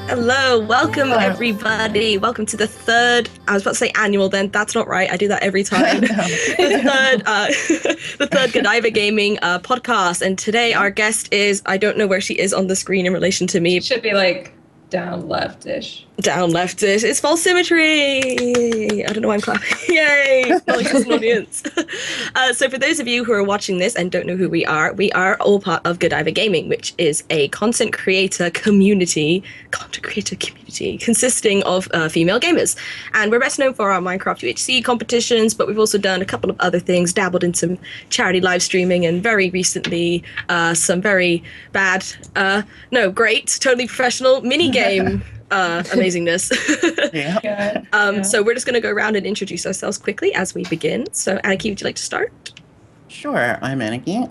Hello, welcome everybody. Welcome to the third, I was about to say annual then, that's not right, I do that every time. The third Godiva Gaming podcast. And today our guest is, I don't know where she is on the screen in relation to me. Should be like down leftish. Down leftish. It's false symmetry. I don't know why I'm clapping. Yay! Like an audience. So for those of you who are watching this and don't know who we are all part of Godiva Gaming, which is a content creator community consisting of female gamers. And we're best known for our Minecraft UHC competitions, but we've also done a couple of other things, dabbled in some charity live streaming, and very recently some very bad, great, totally professional mini game amazingness. So we're just going to go around and introduce ourselves quickly as we begin. So Aniki, would you like to start? Sure, I'm Aniki.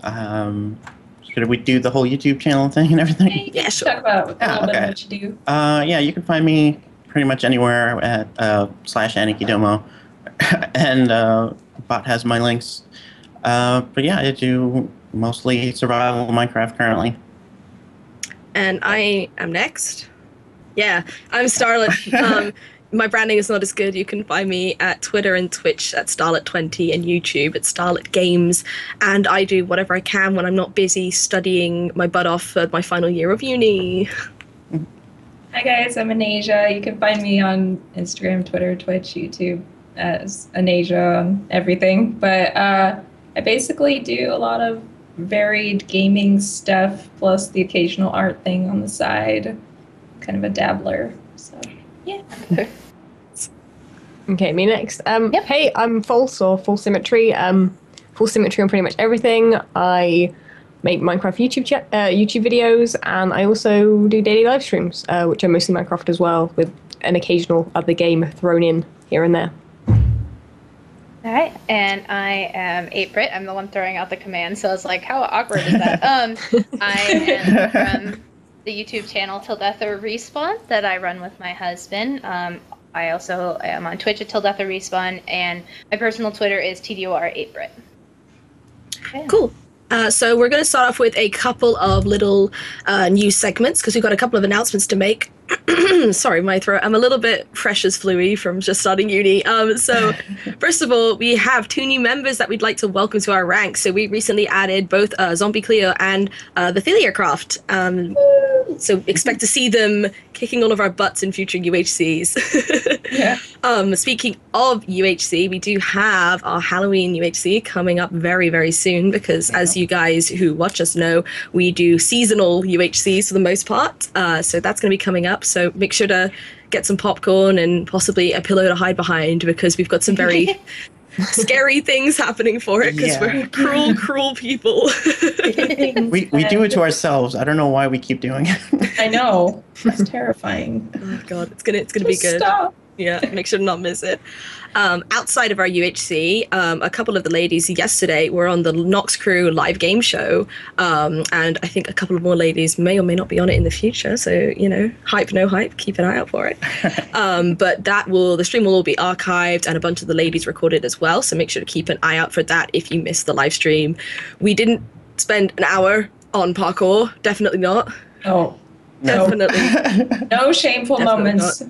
Should we do the whole YouTube channel thing and everything? Yeah, sure. Talk about a little bit of what you do. Yeah, you can find me pretty much anywhere at /AnikiDomo, and bot has my links. But yeah, I do mostly survival Minecraft currently. And I am next. Yeah, I'm Starlet. My branding is not as good. You can find me at Twitter and Twitch at Starlet20 and YouTube at Starlet Games. And I do whatever I can when I'm not busy studying my butt off for my final year of uni. Hi guys, I'm Anasia. You can find me on Instagram, Twitter, Twitch, YouTube as Anasia on everything. But I basically do a lot of varied gaming stuff plus the occasional art thing on the side. Kind of a dabbler, so yeah. Okay, me next. Hey, I'm False or Full Symmetry. Full Symmetry on pretty much everything. I make Minecraft YouTube videos, and I also do daily live streams, which are mostly Minecraft as well, with an occasional other game thrown in here and there. All right, and I am 8-Brit. I'm the one throwing out the command, so I was like, how awkward is that? I am from the YouTube channel Till Death or Respawn that I run with my husband. I also am on Twitch at Till Death or Respawn, and my personal Twitter is TDOR8Brit. Okay. Cool. So we're going to start off with a couple of little news segments because we've got a couple of announcements to make. Sorry, my throat. I'm a little bit fresh as fluey from just starting uni. So first of all, we have 2 new members that we'd like to welcome to our ranks. So we recently added both Zombie Cleo and the Theliacraft. So expect to see them kicking all of our butts in future UHCs. Yeah. Speaking of UHC, we do have our Halloween UHC coming up very, very soon because as you guys who watch us know, we do seasonal UHCs for the most part. So that's going to be coming up. So make sure to get some popcorn and possibly a pillow to hide behind because we've got some very scary things happening for it because we're cruel, cruel people. we do it to ourselves. I don't know why we keep doing it. I know. It's terrifying. Oh god, it's gonna be good. Stop. Yeah, make sure to not miss it. Outside of our UHC, a couple of the ladies yesterday were on the Nox Crew live game show, and I think a couple of more ladies may or may not be on it in the future. So hype, no hype, keep an eye out for it. But the stream will all be archived, and a bunch of the ladies recorded as well. So make sure to keep an eye out for that if you missed the live stream. We didn't spend an hour on parkour, definitely not. Oh. Definitely. No shameful moments. No.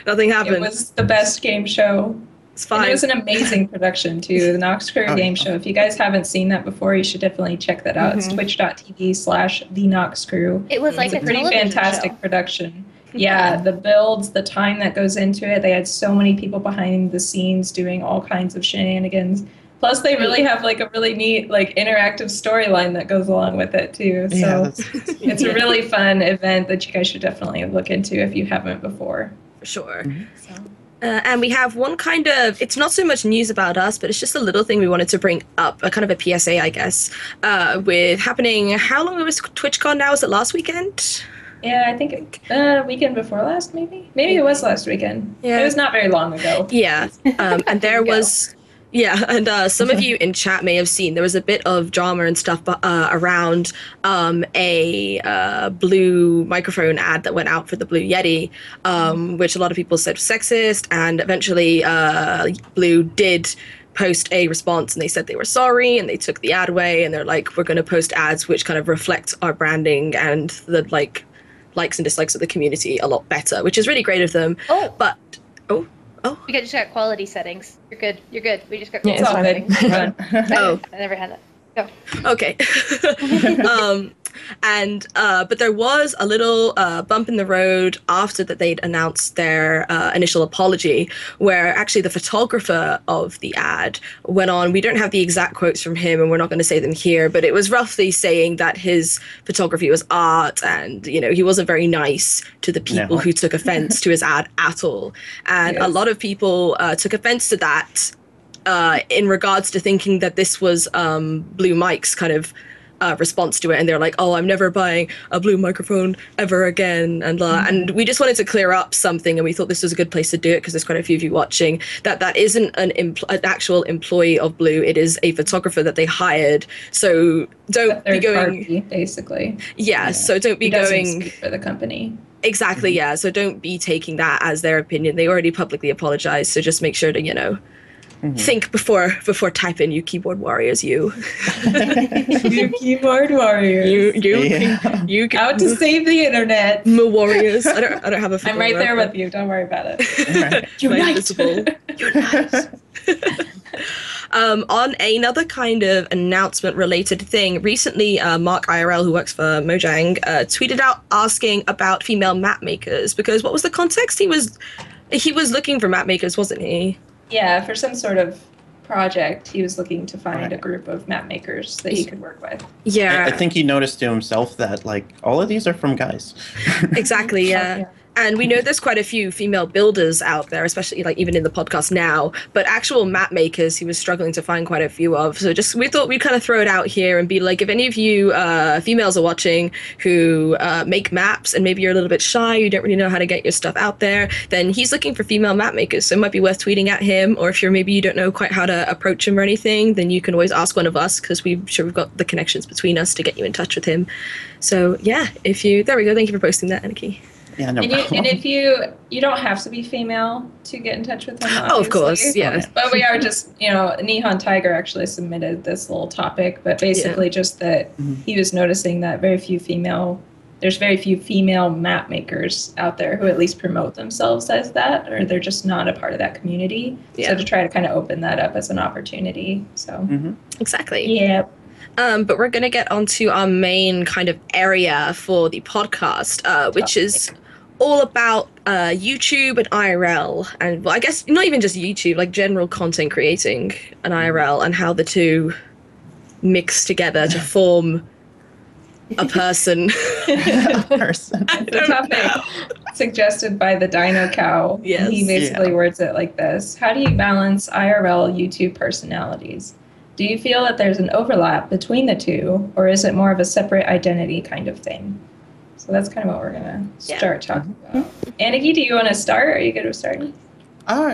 Nothing happened. It was the best game show. It's fine. And it was an amazing production too. The Nox Crew game show. If you guys haven't seen that before, you should definitely check that out. It's twitch.tv/TheNoxCrew. It was like a pretty fantastic production. Yeah, the builds, the time that goes into it. They had so many people behind the scenes doing all kinds of shenanigans. Plus, they really have like a really neat like interactive storyline that goes along with it too. So it's a really fun event that you guys should definitely look into if you haven't before. For sure. And we have one kind of, it's not so much news about us, but it's just a little thing we wanted to bring up, a kind of a PSA, I guess, with happening, how long was TwitchCon now? Was it last weekend? Yeah, I think weekend before last, maybe? Maybe it was last weekend. Yeah. It was not very long ago. Yeah, and there was... Yeah, and some of you in chat may have seen there was a bit of drama and stuff around a blue microphone ad that went out for the Blue Yeti, which a lot of people said was sexist, and eventually Blue did post a response and they said they were sorry and they took the ad away and they're like, we're going to post ads which kind of reflect our branding and the like likes and dislikes of the community a lot better, which is really great of them. Oh. But We just got quality settings. You're good. You're good. We just got Yeah, quality it's settings. Oh. I never had that. Go. Okay. But there was a little bump in the road after that they'd announced their initial apology, where actually the photographer of the ad went on. We don't have the exact quotes from him, and we're not going to say them here, but it was roughly saying that his photography was art, and he wasn't very nice to the people who took offense to his ad at all. And a lot of people took offense to that. In regards to thinking that this was Blue Mike's kind of response to it, and they're like, "Oh, I'm never buying a Blue microphone ever again," and we just wanted to clear up something, and we thought this was a good place to do it because there's quite a few of you watching. That isn't an actual employee of Blue; it is a photographer that they hired. So don't be going party, basically. Yeah, so don't be going speak for the company. Exactly. Yeah, so don't be taking that as their opinion. They already publicly apologized, so just make sure to think before typing, you keyboard warriors, you. You keyboard warriors. You out to save the internet. Warriors. I don't have a. I'm right there with you. Don't worry about it. Right. Unite. Unite. On another kind of announcement related thing, recently Mark IRL, who works for Mojang, tweeted out asking about female map makers, because what was the context? He was looking for map makers, wasn't he? Yeah, for some sort of project, he was looking to find a group of map makers that he could work with. Yeah. I think he noticed to himself that, all of these are from guys. Exactly, yeah. And we know there's quite a few female builders out there, especially even in the podcast now, but actual map makers he was struggling to find quite a few of. So we thought we'd kind of throw it out here and be like, if any of you females are watching who make maps and maybe you're a little bit shy, you don't really know how to get your stuff out there, then he's looking for female map makers. So it might be worth tweeting at him, or if maybe you don't know quite how to approach him or anything, then you can always ask one of us, because we've got the connections between us to get you in touch with him. So yeah, there we go. Thank you for posting that, Aniki. Yeah, no problem. And if you don't have to be female to get in touch with him, obviously. Oh, of course, yeah. But we are just, Nihon Tiger actually submitted this little topic, but basically just that he was noticing that there's very few female map makers out there who at least promote themselves as that, or they're just not a part of that community. Yeah. So to try to kind of open that up as an opportunity. So Exactly. Yeah. But we're going to get onto our main kind of area for the podcast, which is all about YouTube and IRL, and I guess not even just YouTube, like general content creating and IRL, and how the two mix together to form a person. A person. The topic suggested by the Dino Cow. Yes. He basically words it like this: how do you balance IRL YouTube personalities? Do you feel that there's an overlap between the two, or is it more of a separate identity kind of thing? So that's kind of what we're going to start talking about. Aniki, do you want to start? Are you good with starting?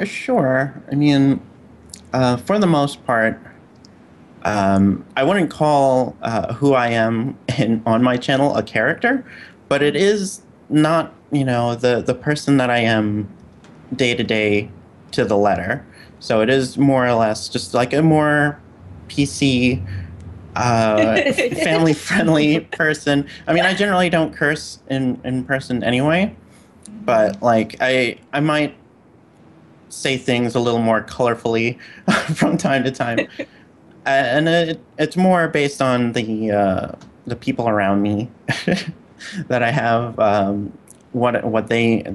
Sure. I mean, for the most part, I wouldn't call who I am on my channel a character, but it is not, the person that I am day to day to the letter. So it is more or less just like a more PC, family-friendly person. I mean, I generally don't curse in person anyway, but I might say things a little more colorfully from time to time, and it's more based on the people around me that I have, what they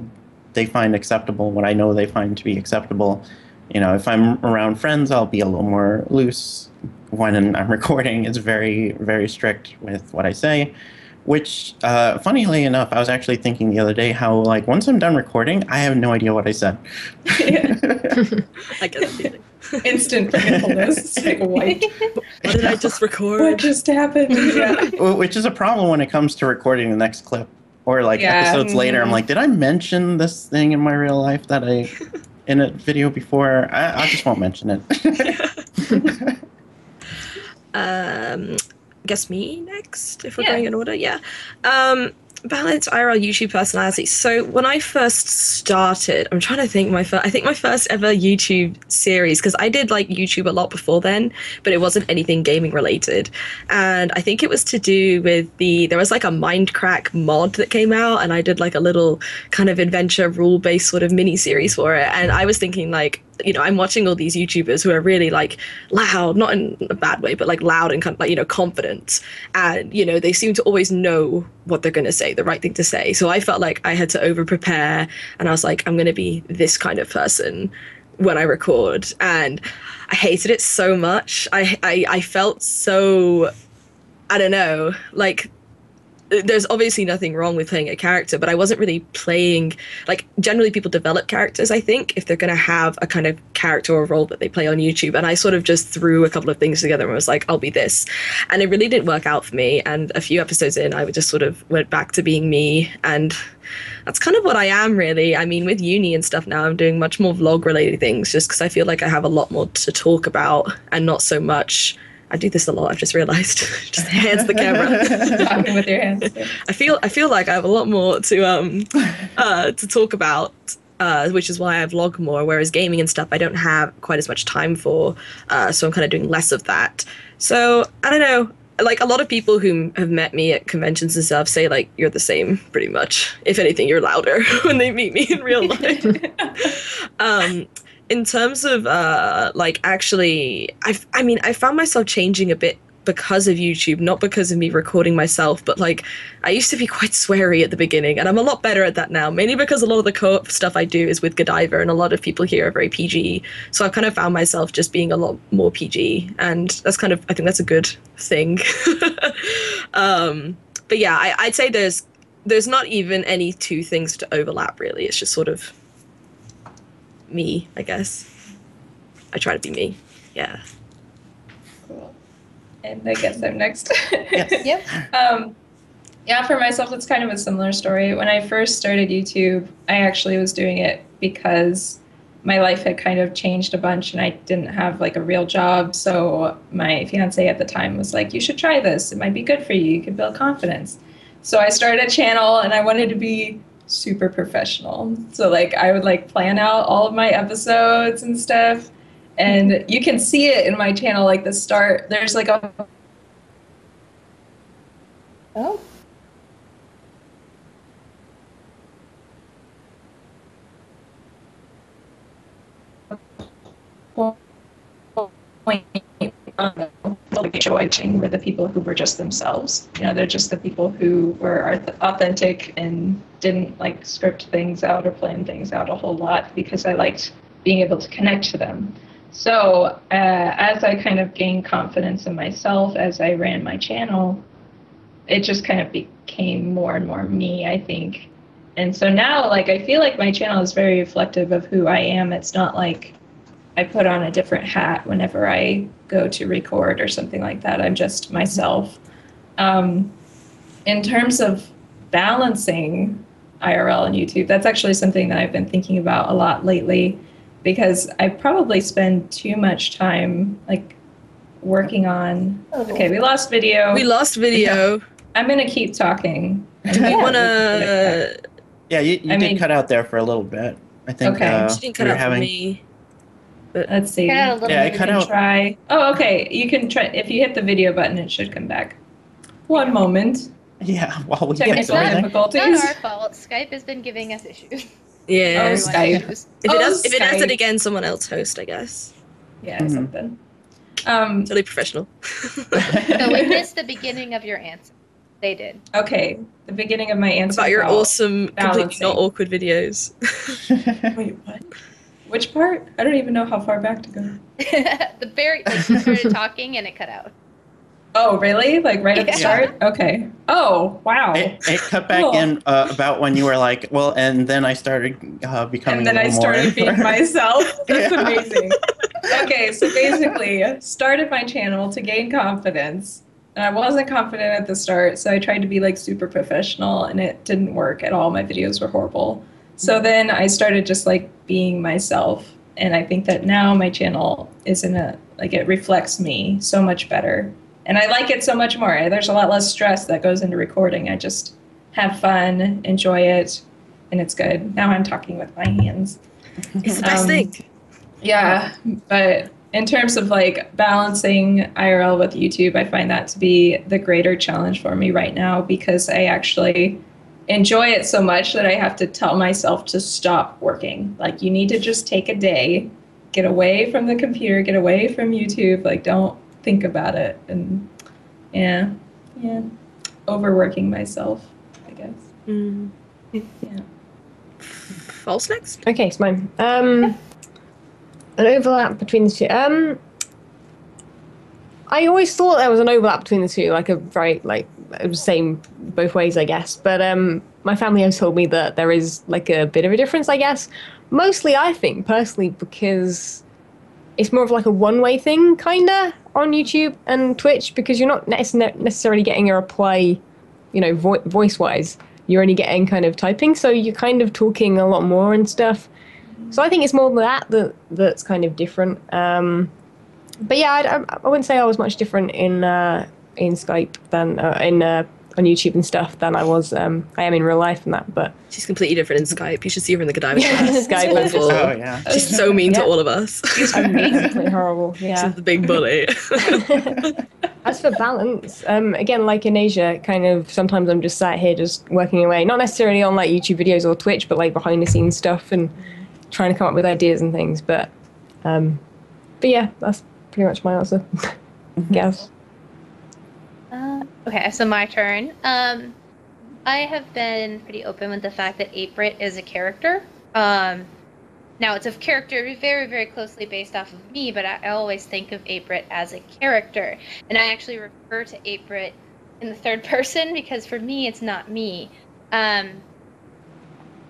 find acceptable, what I know they find to be acceptable. If I'm around friends, I'll be a little more loose. When I'm recording, it's very, very strict with what I say, which, funnily enough, I was actually thinking the other day how, once I'm done recording, I have no idea what I said. I get that feeling. Instant forgetfulness. It's like, what did I just record? What just happened? Yeah. Which is a problem when it comes to recording the next clip. Or, episodes later, I'm like, did I mention this thing in my real life that in a video before? I just won't mention it. Guess me next, if we're going in order. Balanced IRL YouTube personality. So when I first started, I'm trying to think I think my first ever YouTube series, because I did like YouTube a lot before then, but it wasn't anything gaming related. And I think it was to do with there was like a Mindcrack mod that came out, and I did like a little kind of adventure rule-based sort of mini series for it. And I was thinking like, I'm watching all these YouTubers who are really like loud, not in a bad way, but like loud and kind of like, confident. And, they seem to always know what they're going to say, the right thing to say. So I felt like I had to over prepare, and I was like, I'm going to be this kind of person when I record. And I hated it so much. I felt so, I don't know, like, there's obviously nothing wrong with playing a character, but I wasn't really playing, like, generally people develop characters, I think, if they're going to have a kind of character or role that they play on YouTube. And I sort of just threw a couple of things together and was like, I'll be this. And it really didn't work out for me. And a few episodes in, I just sort of went back to being me. And that's kind of what I am, really. I mean, with uni and stuff now, I'm doing much more vlog-related things just because I feel like I have a lot more to talk about and not so much. I do this a lot, I've just realized. Just hands the camera. Talking with your hands. I feel like I have a lot more to talk about, which is why I vlog more, whereas gaming and stuff I don't have quite as much time for, so I'm kind of doing less of that. So, I don't know, like a lot of people who have met me at conventions and stuff say like, you're the same, pretty much. If anything, you're louder when they meet me in real life. In terms of like actually, I found myself changing a bit because of YouTube, not because of me recording myself, but like I used to be quite sweary at the beginning, and I'm a lot better at that now, mainly because a lot of the co-op stuff I do is with Godiva, and a lot of people here are very PG, so I've kind of found myself just being a lot more PG, and that's kind of, I think that's a good thing. But yeah, I'd say there's not even any two things to overlap, really. It's just sort of me, I guess. I try to be me. Yeah. Cool. And I guess I'm next. Yes. Yep. Yeah, for myself, it's kind of a similar story. When I first started YouTube, I actually was doing it because my life had kind of changed a bunch and I didn't have like a real job. So my fiance at the time was like, you should try this. It might be good for you. You could build confidence. So I started a channel and I wanted to be super professional. So like I would like plan out all of my episodes and stuff. And you can see it in my channel, like the start, there's like a Oh. point watching were the people who were just themselves. They're just the people who were authentic and didn't like script things out or plan things out a whole lot, because I liked being able to connect to them. So as I kind of gained confidence in myself as I ran my channel, it just kind of became more and more me, I think. And so now, like, I feel like my channel is very reflective of who I am. It's not like I put on a different hat whenever I go to record or something like that. I'm just myself. In terms of balancing IRL and YouTube, that's actually something that I've been thinking about a lot lately, because I probably spend too much time like working on. Okay, we lost video. I'm gonna keep talking. You wanna? Yeah, you did cut out there for a little bit. I think. Okay. She didn't cut out for me. Let's see. Cut out a little Yeah, bit. I cut You can out. try. Oh, okay. You can try. If you hit the video button, it should come back. One moment. Yeah, while we get Technical going. difficulties. It's not our fault. Skype has been giving us issues. Yeah. Oh, Everyone Skype. issues. If it does it Skype. again, someone else host, I guess. Yeah, Mhm. something. Totally professional. So we missed the beginning of your answer. They did. Okay, the beginning of my answer About your awesome, completely balancing. not awkward videos. Wait, what? Which part? I don't even know how far back to go. The very like, you started talking and it cut out. Oh, really? Like right at the Yeah. start? Okay. Oh, wow. It cut back Cool. in about when you were like, well, and then I started becoming And then a I little started more. being myself. That's Yeah. amazing. Okay, so basically, started my channel to gain confidence. And I wasn't confident at the start, so I tried to be like super professional, and it didn't work at all. My videos were horrible. So then I started just like being myself. And I think that now my channel is it reflects me so much better. And I like it so much more. There's a lot less stress that goes into recording. I just have fun, enjoy it, and it's good. Now I'm talking with my hands. It's the best thing. Yeah, but in terms of like balancing IRL with YouTube, I find that to be the greater challenge for me right now because I actually enjoy it so much that I have to tell myself to stop working. Like, you need to just take a day, get away from the computer, get away from YouTube, like don't think about it. And yeah, overworking myself, I guess. Yeah. False next? Okay, it's mine. An overlap between the two. I always thought there was an overlap between the two, like a very, like, it was the same both ways, I guess. But my family has told me that there is like a bit of a difference, I guess. Mostly, I think, personally, because it's more of like a one-way thing, kinda, on YouTube and Twitch, because you're not necessarily getting a reply, you know, voice-wise. You're only getting kind of typing, so you're kind of talking a lot more and stuff. So I think it's more that's kind of different. But yeah, I wouldn't say I was much different in Skype than on YouTube and stuff than I am in real life and that. But she's completely different in Skype. You should see her in the Godiva class. Skype was awful. Oh yeah. She's so mean to all of us. She's amazingly horrible. Yeah. She's the big bully. As for balance, again, like in Asia, kind of sometimes I'm just sat here just working away, not necessarily on like YouTube videos or Twitch, but like behind the scenes stuff and trying to come up with ideas and things. But yeah, that's pretty much my answer. Guess. Okay, so my turn. I have been pretty open with the fact that 8-Brit is a character. Now, it's a character very, very closely based off of me, but I always think of 8-Brit as a character. And I actually refer to 8-Brit in the third person because for me, it's not me. But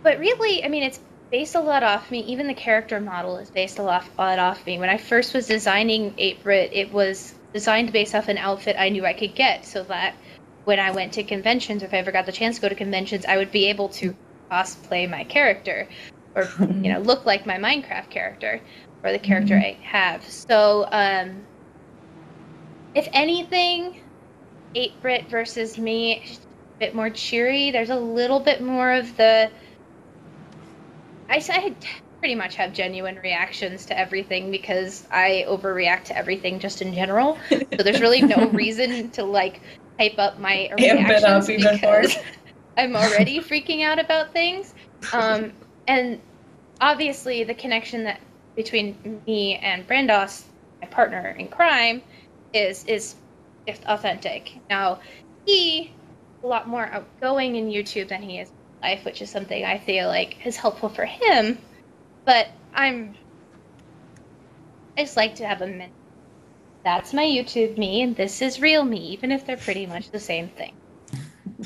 really, I mean, it's based a lot off me. Even the character model is based a lot off me. When I first was designing 8-Brit, it was designed based off an outfit I knew I could get so that when I went to conventions, or if I ever got the chance to go to conventions, I would be able to cosplay my character or, you know, look like my Minecraft character or the character I have. So, if anything, 8-Brit versus me, a bit more cheery. There's a little bit more of the... I pretty much have genuine reactions to everything because I overreact to everything just in general. So there's really no reason to like hype up my reactions because I'm already freaking out about things. And obviously the connection that between me and Brandos, my partner in crime, is authentic. Now, he a lot more outgoing in YouTube than he is in life, which is something I feel like is helpful for him. But I just like to have a minute. That's my YouTube me, and this is real me, even if they're pretty much the same thing.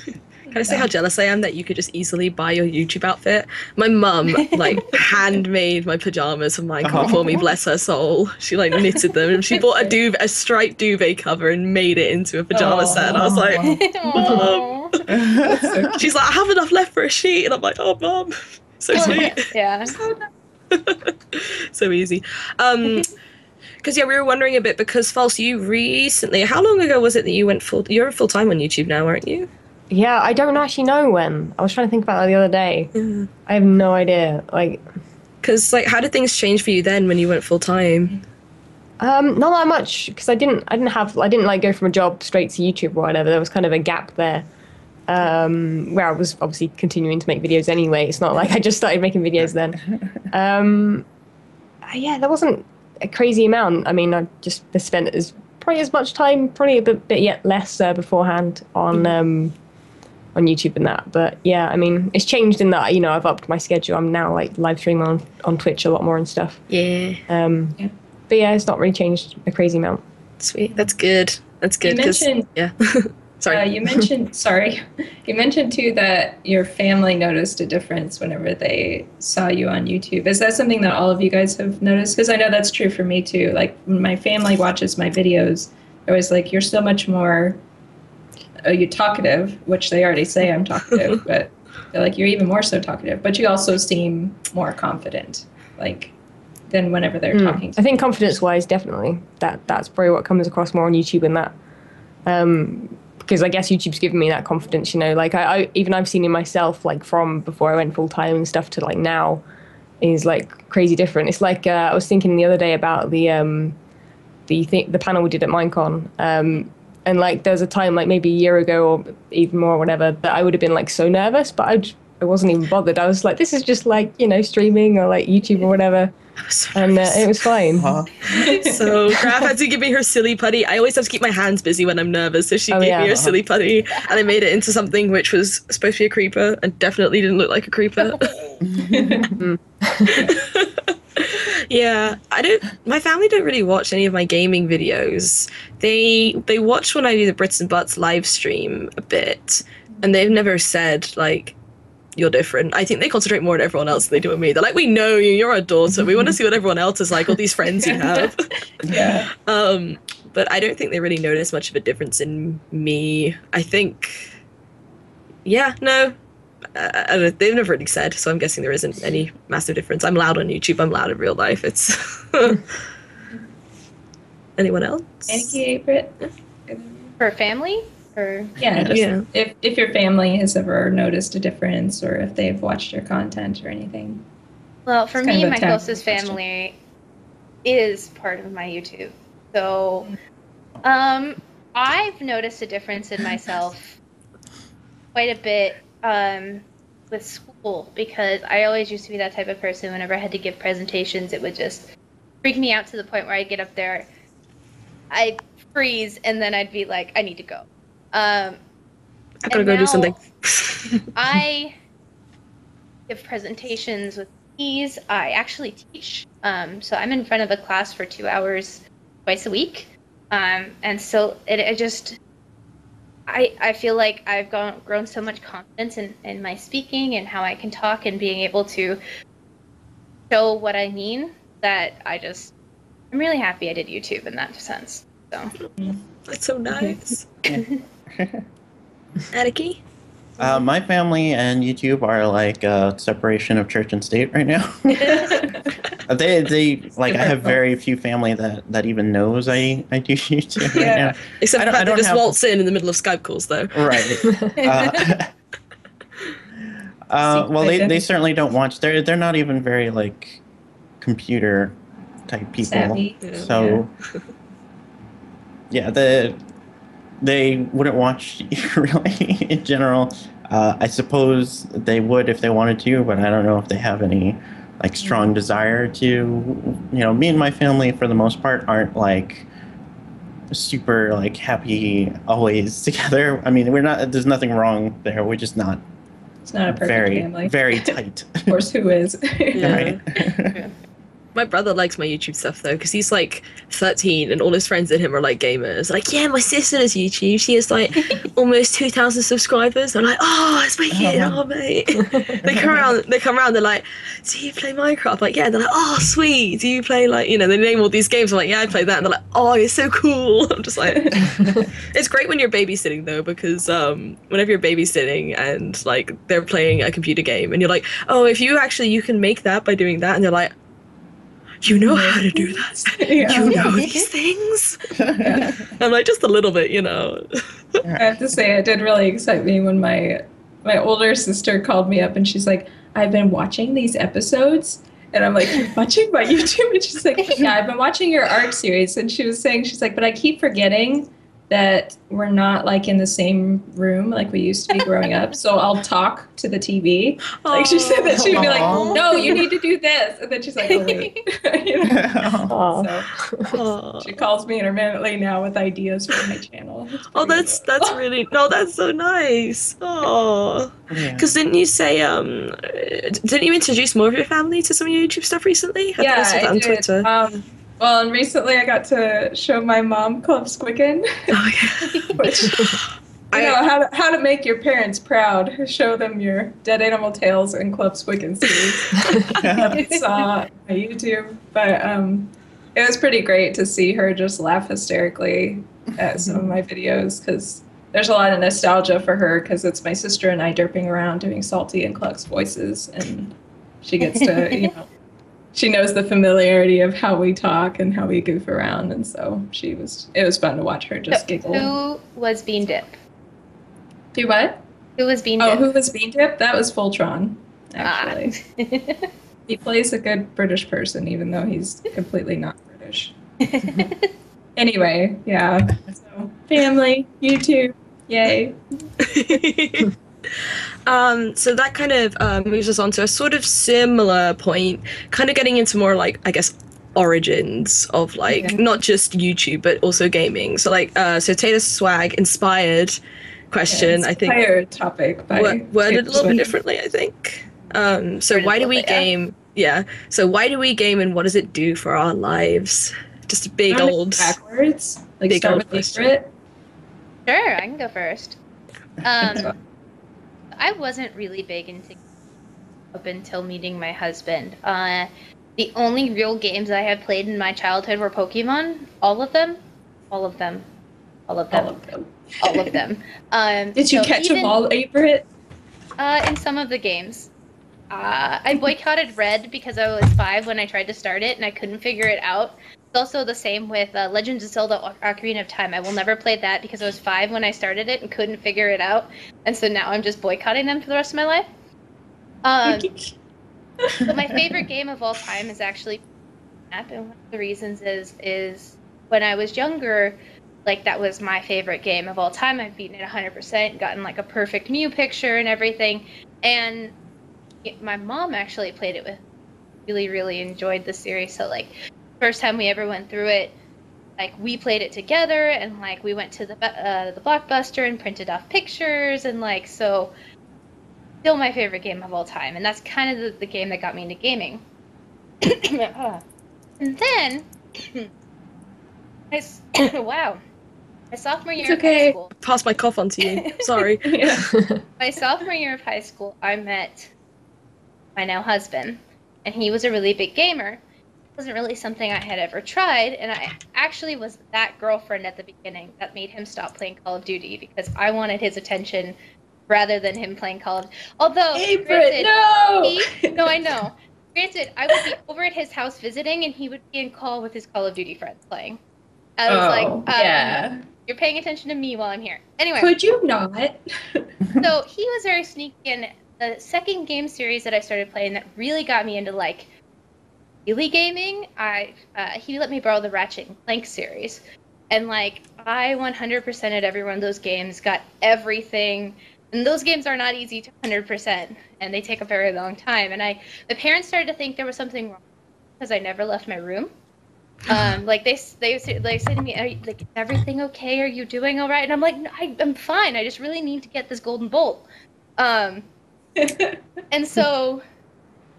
Can I say how jealous I am that you could just easily buy your YouTube outfit? My mum, like, handmade my pajamas for Minecraft for me, bless her soul. She, like, knitted them. She bought a striped duvet cover and made it into a pajama set. And I was like, Mum. She's like, I have enough left for a sheet. And I'm like, oh, Mum. So sweet. Yeah. So easy. Because yeah, we were wondering a bit because False, you recently, how long ago was it that you went you're full-time on YouTube now, aren't you? Yeah, I don't actually know when. I was trying to think about that the other day. I have no idea. Like, because like, how did things change for you then when you went full-time? Not that much, because I didn't like go from a job straight to YouTube or whatever. There was kind of a gap there. Where I was obviously continuing to make videos anyway. It's not like I just started making videos then. Yeah, there wasn't a crazy amount. I mean, I just spent probably as much time, probably a bit yet less beforehand on YouTube and that. But yeah, I mean, it's changed in that, you know, I've upped my schedule. I'm now like live streaming on Twitch a lot more and stuff. Yeah. But yeah, it's not really changed a crazy amount. Sweet. That's good. That's good. You mentioned, yeah. Sorry. You mentioned too that your family noticed a difference whenever they saw you on YouTube. Is that something that all of you guys have noticed? Because I know that's true for me too. Like when my family watches my videos, they're always like, you're so much more, you're talkative, which they already say I'm talkative, but they're like, you're even more so talkative, but you also seem more confident, like, than whenever they're talking to I think confidence-wise, definitely. That's probably what comes across more on YouTube and that. because I guess YouTube's given me that confidence, you know, like I've seen in myself, like from before I went full time and stuff to like now is like crazy different. It's like I was thinking the other day about the panel we did at Minecon, and like there was a time like maybe a year ago or even more or whatever that I would have been like so nervous, but I wasn't even bothered. I was like, this is just like, you know, streaming or like YouTube or whatever. And it was fine. So Graf had to give me her silly putty. I always have to keep my hands busy when I'm nervous, so she gave me her silly putty, and I made it into something which was supposed to be a creeper and definitely didn't look like a creeper. Yeah, my family don't really watch any of my gaming videos. They watch when I do the Brits and Butts live stream a bit, and they've never said like, you're different. I think they concentrate more on everyone else than they do on me. They're like, we know you, you're a daughter. We want to see what everyone else is like, all these friends you have. Yeah. But I don't think they really notice much of a difference in me. I think, yeah, no. I don't know, they've never really said, so I'm guessing there isn't any massive difference. I'm loud on YouTube, I'm loud in real life. It's anyone else? Aniki, Brit? For family? Or yeah, if your family has ever noticed a difference or if they've watched your content or anything. Well, for me, my closest family is part of my YouTube. So I've noticed a difference in myself quite a bit with school, because I always used to be that type of person. Whenever I had to give presentations, it would just freak me out to the point where I'd get up there, I'd freeze, and then I'd be like, I need to go. I gotta go do something. I give presentations with ease. I actually teach. So I'm in front of a class for 2 hours twice a week. And so I feel like I've grown so much confidence in my speaking and how I can talk and being able to show what I mean, that I'm really happy I did YouTube in that sense. So that's so nice. Aniki? My family and YouTube are like a separation of church and state right now. They like, I have very few family that even knows I do YouTube right now. Except for they just waltz in the middle of Skype calls, though. Right. Well, they certainly don't watch. They're not even very like computer type people. Savvy. So yeah, they wouldn't watch really in general. I suppose they would if they wanted to, but I don't know if they have any like strong desire to. You know, me and my family for the most part aren't like super like happy always together. I mean, we're not. There's nothing wrong there. We're just not. It's not a perfect family. Very tight. Of course, who is? Right. Yeah. My brother likes my YouTube stuff, though, because he's, like, 13, and all his friends and him are, like, gamers. Like, yeah, my sister does YouTube. She has, like, almost 2,000 subscribers. I'm like, oh, it's my kid. Oh, mate. They come around, they're like, do you play Minecraft? Like, yeah. And they're like, oh, sweet. Do you play, like, you know, they name all these games. I'm like, yeah, I play that. And they're like, oh, it's so cool. I'm just like, it's great when you're babysitting, though, because whenever you're babysitting and, like, they're playing a computer game, and you're like, oh, if you can make that by doing that. And they're like, you know how to do that. You know these things. I'm like, just a little bit, you know. I have to say, it did really excite me when my older sister called me up and she's like, I've been watching these episodes. And I'm like, you're watching my YouTube? And she's like, yeah, I've been watching your ARC series. And she was saying, she's like, but I keep forgetting that we're not like in the same room like we used to be growing up. So I'll talk to the TV. Like she said that she'd be like, no, you need to do this. And then she's like, oh wait. You know? So she calls me intermittently now with ideas for my channel. That's really, no, that's so nice. Oh, because didn't you say, didn't you introduce more of your family to some of your YouTube stuff recently? Yeah, I on did. Twitter. Well, and recently I got to show my mom Club Squicken, which, you know, how to make your parents proud. Show them your Dead Animal Tales and Club Squicken series. It's on my YouTube, but it was pretty great to see her just laugh hysterically at some of my videos, because there's a lot of nostalgia for her, because it's my sister and I derping around doing Salty and Cluck's voices, and she gets to, you know, she knows the familiarity of how we talk and how we goof around, and so it was fun to watch her just giggle. Who was Bean Dip? Do what? Who was Bean Oh, Dip? who was Bean Dip? That was Voltron, actually. He plays a good British person, even though he's completely not British. Anyway, yeah. So, family, YouTube, yay. So that kind of moves us on to a sort of similar point, kind of getting into more like, I guess, origins of like not just YouTube but also gaming. So like so Taylor Swag inspired question, I think. Inspired topic by worded a little bit differently, I think. So why do we game? Yeah. So why do we game and what does it do for our lives? Just a big old backwards. Like big start old with question. favorite. Sure, I can go first. I wasn't really big into up until meeting my husband. The only real games I had played in my childhood were Pokemon. All of them. Did you catch them all, April? In some of the games. I boycotted Red because I was 5 when I tried to start it and I couldn't figure it out. It's also the same with Legends of Zelda Ocarina of Time. I will never play that because I was 5 when I started it and couldn't figure it out. And so now I'm just boycotting them for the rest of my life. But my favorite game of all time is actually Map, and one of the reasons is when I was younger, like that was my favorite game of all time. I've beaten it 100%, gotten like a perfect Mew picture and everything. And my mom actually played it with, really enjoyed the series. So like first time we ever went through it, like we played it together and like we went to the Blockbuster and printed off pictures and like so. Still my favorite game of all time, and that's kind of the game that got me into gaming. And then, wow, my sophomore year of high school. Pass my cough on to you. Sorry. My sophomore year of high school, I met my now husband, and he was a really big gamer. It wasn't really something I had ever tried, and I actually was that girlfriend at the beginning that made him stop playing Call of Duty because I wanted his attention rather than him playing Call of Duty. Although, granted, no, I know. Granted, I would be over at his house visiting, and he would be in call with his Call of Duty friends playing. I was yeah. You're paying attention to me while I'm here. Anyway. Could you not? So he was very sneaky, and the second game series that I started playing that really got me into, like, really gaming, he let me borrow the Ratchet and Clank series. And, like, I 100%ed every one of those games, got everything. And those games are not easy to 100%, and they take a very long time. And the parents started to think there was something wrong because I never left my room. Like they say to me, "Is everything okay? Are you doing all right?" And I'm like, no, "I'm fine. I just really need to get this golden bolt." And so,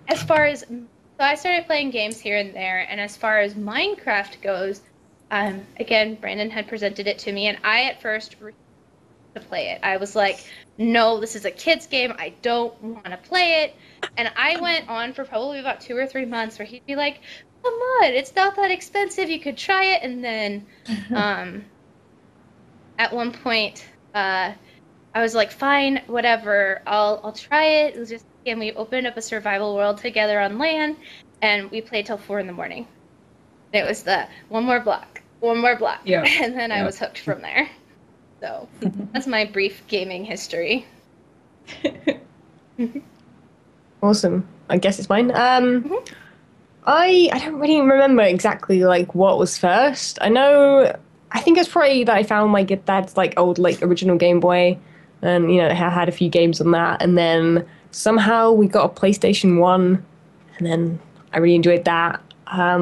I started playing games here and there. And as far as Minecraft goes, again, Brandon had presented it to me, and I at first refused to play it. I was like, no, this is a kid's game. I don't want to play it. And I went on for probably about 2 or 3 months where he'd be like, come on, it's not that expensive. You could try it. And then at one point, I was like, fine, whatever. I'll try it. It was just, and we opened up a survival world together on LAN, and we played till 4 a.m. It was the one more block. Yeah. And then I was hooked from there. So that's my brief gaming history. Awesome. I guess it's mine. I don't really remember exactly like what was first. I think it's probably that I found my dad's like old like original Game Boy, and I had a few games on that, and then somehow we got a PlayStation 1, and then I really enjoyed that. I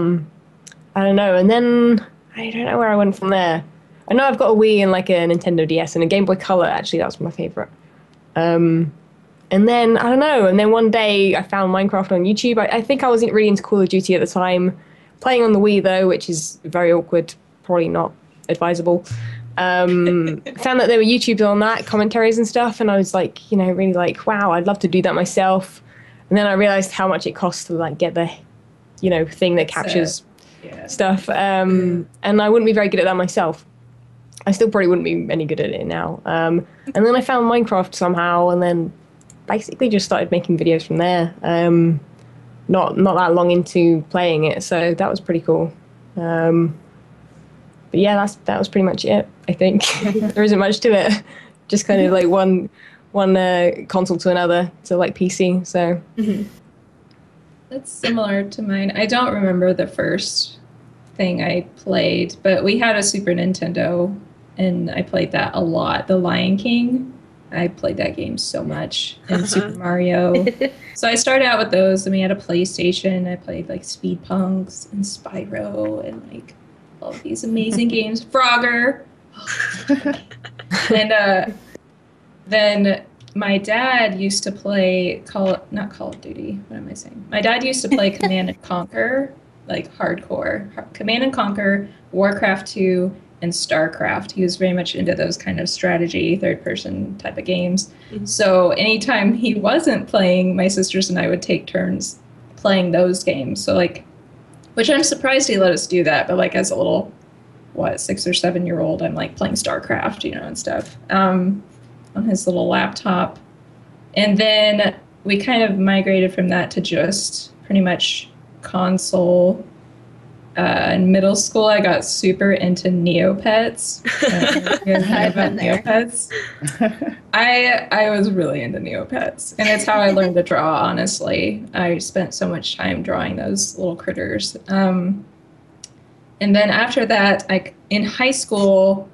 don't know, and then I don't know where I went from there. I know I've got a Wii and like a Nintendo DS and a Game Boy Color. Actually, that was my favorite. And then I don't know. And then one day I found Minecraft on YouTube. I think I wasn't really into Call of Duty at the time. Playing on the Wii though, which is very awkward, probably not advisable. Found that there were YouTubers on that, commentaries and stuff, and I was like, really like, wow, I'd love to do that myself. And then I realized how much it costs to like get the, thing that captures stuff. And I wouldn't be very good at that myself. I still probably wouldn't be any good at it now. And then I found Minecraft somehow, and then basically just started making videos from there. Not that long into playing it, so that was pretty cool. But yeah, that was pretty much it, I think. There isn't much to it. just kind of like one console to another to like PC. So that's similar to mine. I don't remember the first thing I played, but we had a Super Nintendo, and I played that a lot. The Lion King. I played that game so much, and Super Mario. So I started out with those, and we had a PlayStation. I played like Speed Punks and Spyro and like all of these amazing games. Frogger. And then my dad used to play not Call of Duty. What am I saying? My dad used to play Command and Conquer, like hardcore. Command and Conquer, Warcraft 2, and StarCraft. He was very much into those kind of strategy, third-person type of games. So anytime he wasn't playing, my sisters and I would take turns playing those games. So like, which I'm surprised he let us do that, but like as a little, 6 or 7 year old, I'm like playing StarCraft, and stuff on his little laptop. And then we kind of migrated from that to just pretty much console. In middle school, I got super into Neopets. I've been there. Neopets. I was really into Neopets, and it's how I learned to draw. Honestly, I spent so much time drawing those little critters. And then after that, in high school,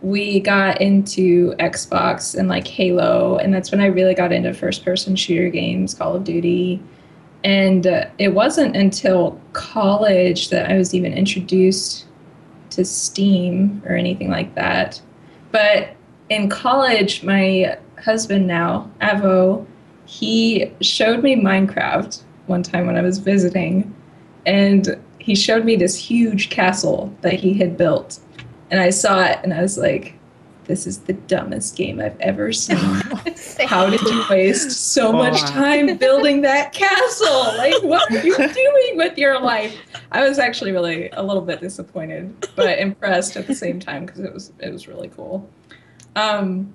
we got into Xbox and like Halo, and that's when I really got into first-person shooter games, Call of Duty. And it wasn't until college that I was even introduced to Steam or anything like that. But in college, my husband now, Avo, he showed me Minecraft one time when I was visiting. And he showed me this huge castle that he had built. And I saw it and I was like, this is the dumbest game I've ever seen. How did you waste so much time building that castle? Like, what are you doing with your life? I was actually really a little bit disappointed, but impressed at the same time because it was really cool. And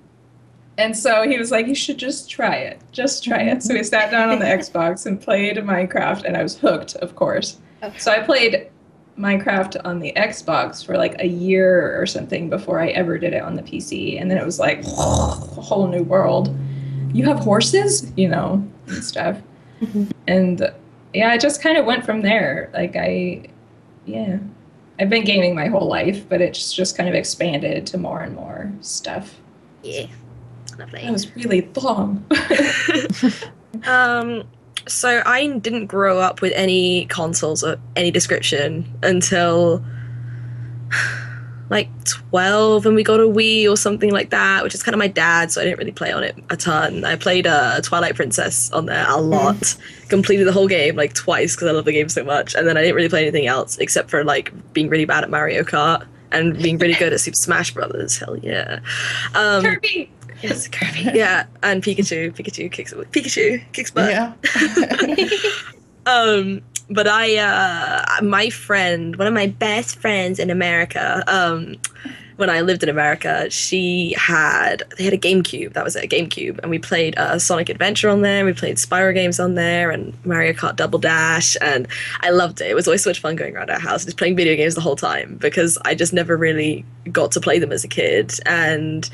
so he was like, you should just try it. Just try it. So we sat down on the Xbox and played Minecraft, and I was hooked, of course. Okay. So I played Minecraft on the Xbox for like a year or something before I ever did it on the PC. And then it was like a whole new world. You have horses, and stuff. And yeah, it just kind of went from there. Like I've been gaming my whole life, but it's just kind of expanded to more and more stuff. Yeah, lovely. That was really long. So I didn't grow up with any consoles of any description until like 12, and we got a Wii or something like that, which is kind of my dad, so I didn't really play on it a ton. I played Twilight Princess on there a lot, completed the whole game like twice because I love the game so much, and then I didn't really play anything else except for like being really bad at Mario Kart and being really good at Super Smash Brothers. Hell yeah. Kirby! Yes, Kirby. Yeah, and Pikachu. Pikachu kicks butt. Yeah. But my friend, one of my best friends in America, when I lived in America, they had a GameCube. That was it, a GameCube, and we played Sonic Adventure on there. We played Spyro games on there, and Mario Kart Double Dash, and I loved it. It was always so much fun going around our house, just playing video games the whole time because I just never really got to play them as a kid. And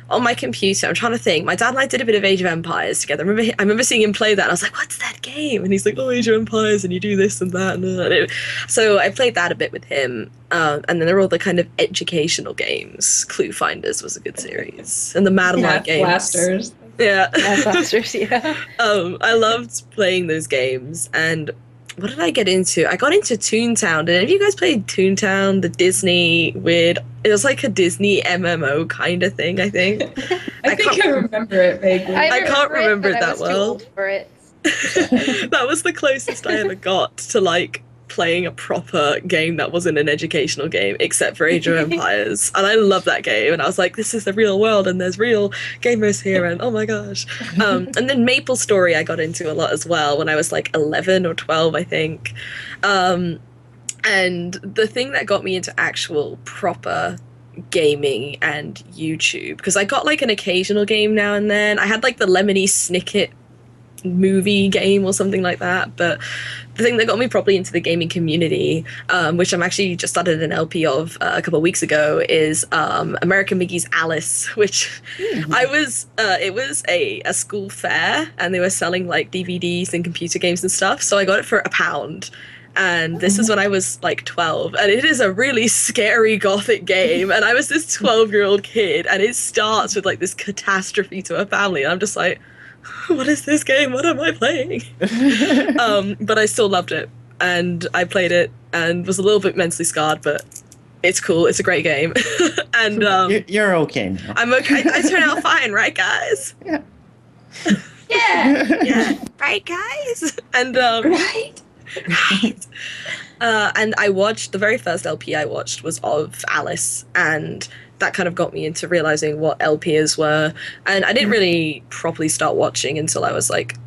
on my computer, I'm trying to think. My dad and I did a bit of Age of Empires together. I remember seeing him play that, and I was like, "What's that game?" And he's like, "Oh, Age of Empires, and you do this and that." So I played that a bit with him, and then there were all the kind of educational games. Clue Finders was a good series, and the Madeline games. Blasters. Yeah, Blasters. Yeah. I loved playing those games, and what did I get into? I got into Toontown. Did any of you guys play Toontown? The Disney weird. It was like a Disney MMO kind of thing, I think. I think I remember it vaguely. I can't remember it that I was well. too old for it. That was the closest I ever got to like playing a proper game that wasn't an educational game, except for Age of Empires. And I love that game. And I was like, this is the real world, and there's real gamers here, and oh my gosh. And then Maple Story I got into a lot as well when I was like 11 or 12, I think. And the thing that got me into actual proper gaming and YouTube, because I got like an occasional game now and then. I had like the Lemony Snicket movie game or something like that. But the thing that got me properly into the gaming community, which I'm actually just started an LP of a couple of weeks ago, is American McGee's Alice, which it was a school fair, and they were selling like DVDs and computer games and stuff. So I got it for £1. And this is when I was like 12, and it is a really scary gothic game. And I was this 12-year-old kid, and it starts with like this catastrophe to a family. And I'm just like, what is this game? What am I playing? But I still loved it, and I played it and was a little bit mentally scarred, but it's cool. It's a great game. And you're okay now. I'm okay. I turn out fine, right, guys? Yeah. Yeah. Right, guys? And Right. Right. And I watched, the very first LP I watched was of Alice, and that kind of got me into realizing what LPs were. And I didn't really properly start watching until I was like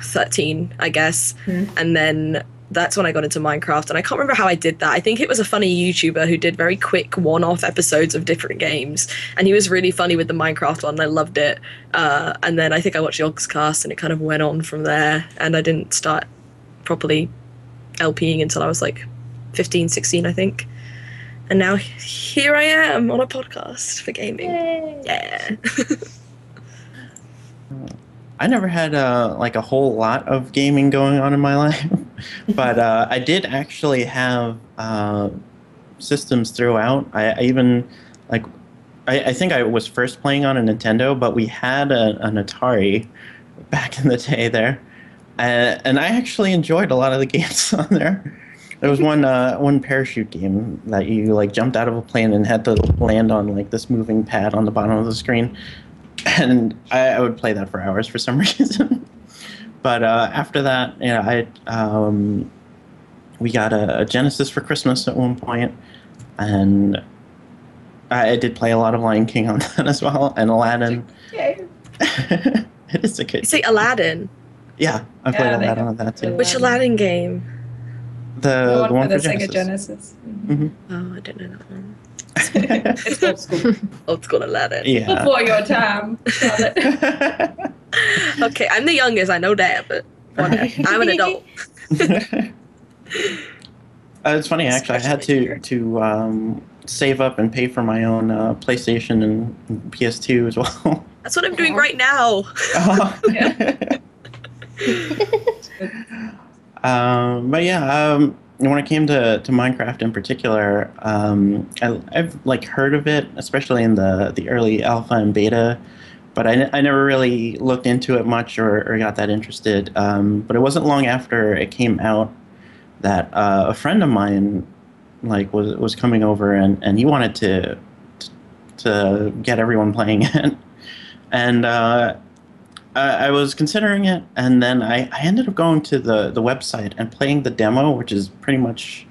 13, I guess. And then that's when I got into Minecraft, and I can't remember how I did that. I think it was a funny YouTuber who did very quick one-off episodes of different games, and he was really funny with the Minecraft one, and I loved it. And then I think I watched Yogscast, and it kind of went on from there, and I didn't start properly LPing until I was like 15, 16, I think. And now here I am on a podcast for gaming. Yay. Yeah. I never had like a whole lot of gaming going on in my life, but I did actually have systems throughout. I even like I think I was first playing on a Nintendo, but we had an Atari back in the day there. And I actually enjoyed a lot of the games on there. There was one parachute game that you like jumped out of a plane and had to land on like this moving pad on the bottom of the screen, and I would play that for hours for some reason. But after that, we got a Genesis for Christmas at one point, and I did play a lot of Lion King on that as well, and Aladdin. Yay. It is a good. You say Aladdin? Yeah, I played Aladdin on that too. Which Aladdin game? The one for Sega Genesis. Genesis. Mm-hmm. Oh, I didn't know that one. It's old school. Old school Aladdin. Yeah. Before your time. Okay, I'm the youngest, I know that, but whatever. I'm an adult. It's funny, actually. I had to save up and pay for my own PlayStation and PS2 as well. That's what I'm doing right now. But yeah, when it came to Minecraft in particular, I've like heard of it, especially in the early alpha and beta, but I never really looked into it much or got that interested. But it wasn't long after it came out that a friend of mine like was coming over, and he wanted to get everyone playing it, and I was considering it, and then I ended up going to the website and playing the demo, which is pretty much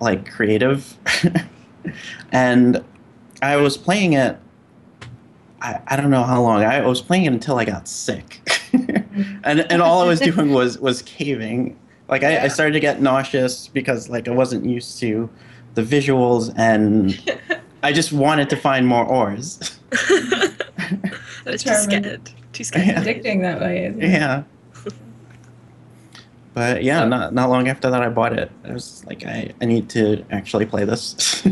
like creative. And I was playing it, I don't know how long. I was playing it until I got sick. and all I was doing was caving. Like I started to get nauseous because like I wasn't used to the visuals, and I just wanted to find more ores. I was too scared. Too scared. Yeah. Addicting that way. Isn't it? Yeah. But yeah, not long after that I bought it. I was like, I need to actually play this. Oh,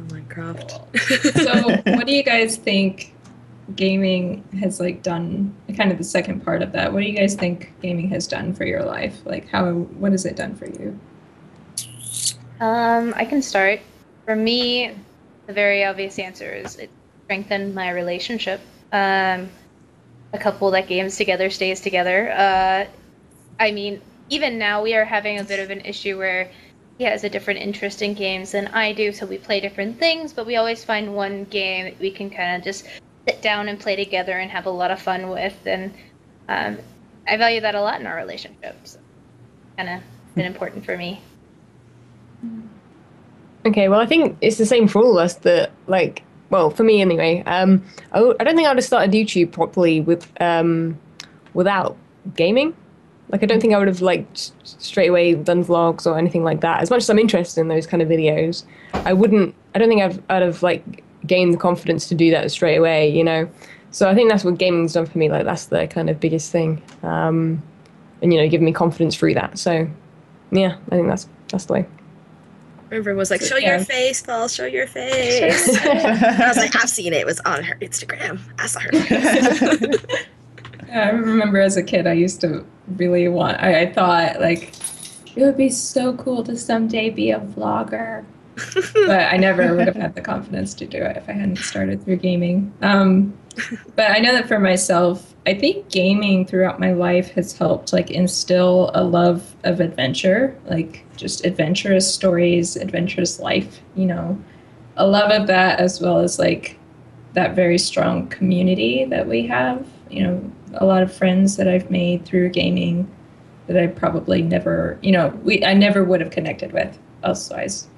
Minecraft. So what do you guys think gaming has like done, kind of the second part of that? What do you guys think gaming has done for your life? Like what has it done for you? I can start. For me, the very obvious answer is it strengthened my relationship. A couple that games together stays together. I mean, even now we are having a bit of an issue where he has a different interest in games than I do, so we play different things, but we always find one game that we can kind of just sit down and play together and have a lot of fun with, and I value that a lot in our relationship. So kind of been important for me. Okay, well, I think it's the same for all of us that, like, well, for me anyway, I don't think I would have started YouTube properly without gaming. Like, I don't think I would have, like, straight away done vlogs or anything like that. As much as I'm interested in those kind of videos, I don't think I'd have, like, gained the confidence to do that straight away, you know? So I think that's what gaming's done for me. Like that's the kind of biggest thing, and giving me confidence through that. So yeah, I think that's the way. Everyone was like, show your face, Paul, show your face. I was like, I've seen it. It was on her Instagram. I saw her face. I remember as a kid, I used to really I thought, like, it would be so cool to someday be a vlogger. But I never would have had the confidence to do it if I hadn't started through gaming. But I know that for myself, I think gaming throughout my life has helped like instill a love of adventure, like just adventurous stories, adventurous life, a love of that, as well as like that very strong community that we have, a lot of friends that I've made through gaming that I probably never, I never would have connected with elsewise,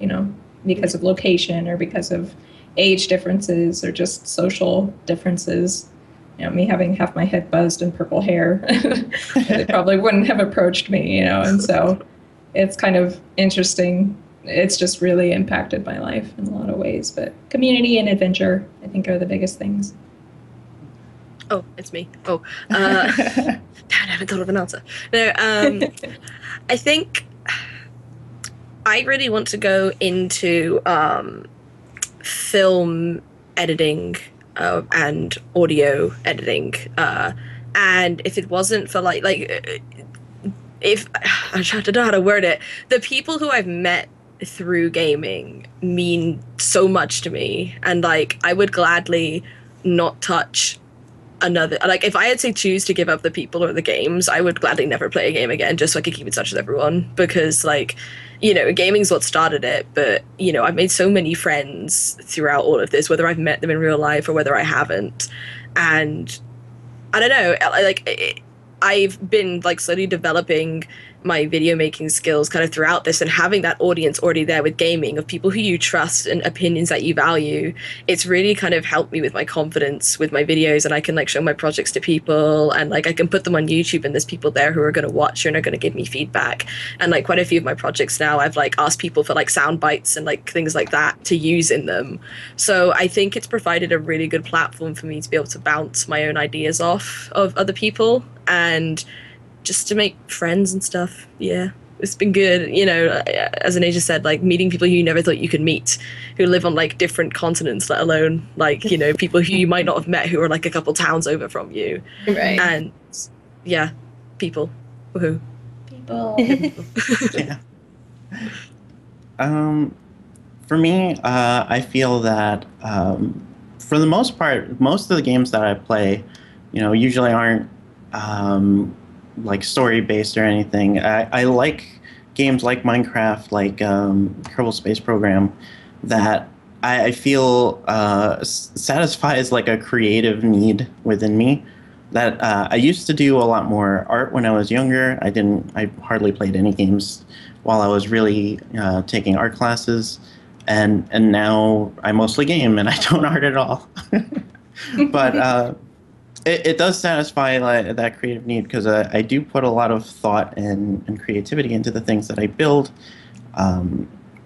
because of location or because of age differences or just social differences. Me having half my head buzzed and purple hair, they probably wouldn't have approached me, and so it's kind of interesting. It's just really impacted my life in a lot of ways, but community and adventure, I think, are the biggest things. Oh, it's me. Oh, damn, I haven't thought of an answer. No, I think I really want to go into film editing and audio editing, and if it wasn't for if I don't know how to word it, the people who I've met through gaming mean so much to me, and like I would gladly not touch another, like if I had to choose to give up the people or the games, I would gladly never play a game again just so I could keep in touch with everyone, because like gaming's what started it, but I've made so many friends throughout all of this, whether I've met them in real life or whether I haven't, and I don't know, I've been like slowly developing my video making skills kind of throughout this, and having that audience already there with gaming of people who you trust and opinions that you value, it's really kind of helped me with my confidence with my videos, and I can like show my projects to people, and like I can put them on YouTube and there's people there who are going to watch and are going to give me feedback. And like quite a few of my projects now, I've like asked people for like sound bites and like things like that to use in them. So I think it's provided a really good platform for me to be able to bounce my own ideas off of other people and just to make friends and stuff. Yeah, it's been good. As Anasia said, like meeting people who you never thought you could meet, who live on like different continents, let alone like people who you might not have met who are like a couple towns over from you. Right. And yeah, people. Woohoo. People. Yeah. For me, I feel that for the most part, most of the games that I play, usually aren't like story based or anything. I like games like Minecraft, like Kerbal Space Program, that I feel satisfies like a creative need within me. That I used to do a lot more art when I was younger. I hardly played any games while I was really taking art classes, and now I mostly game and I don't art at all. But it does satisfy that creative need, because I do put a lot of thought and creativity into the things that I build,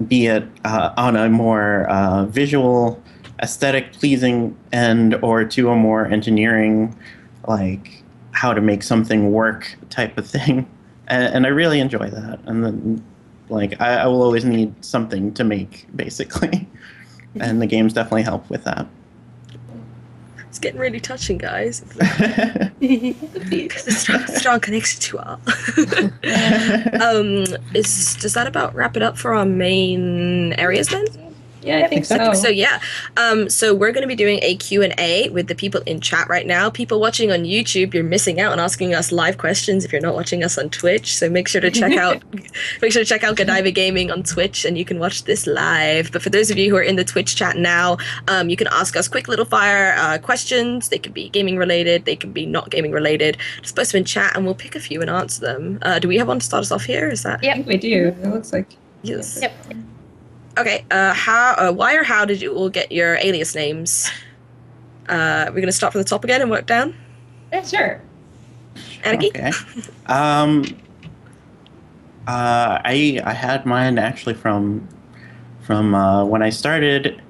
be it on a more visual, aesthetic pleasing end, or to a more engineering, like how to make something work type of thing. And I really enjoy that. And then like I will always need something to make, basically. And the games definitely help with that. It's getting really touching, guys. Strong connection to art. Does that about wrap it up for our main areas then? Yeah, I think so. So yeah, so we're going to be doing a Q&A with the people in chat right now. People watching on YouTube, you're missing out on asking us live questions if you're not watching us on Twitch. So make sure to check out Godiva Gaming on Twitch, and you can watch this live. But for those of you who are in the Twitch chat now, you can ask us quick little fire questions. They can be gaming related, they can be not gaming related. Just post them in chat, and we'll pick a few and answer them. Do we have one to start us off here? Is that? I think we do. It looks like. Yes. Yep. Okay, why or how did you all get your alias names? We're going to start from the top again and work down? Yeah, sure. Anarchy? Okay. I had mine actually from when I started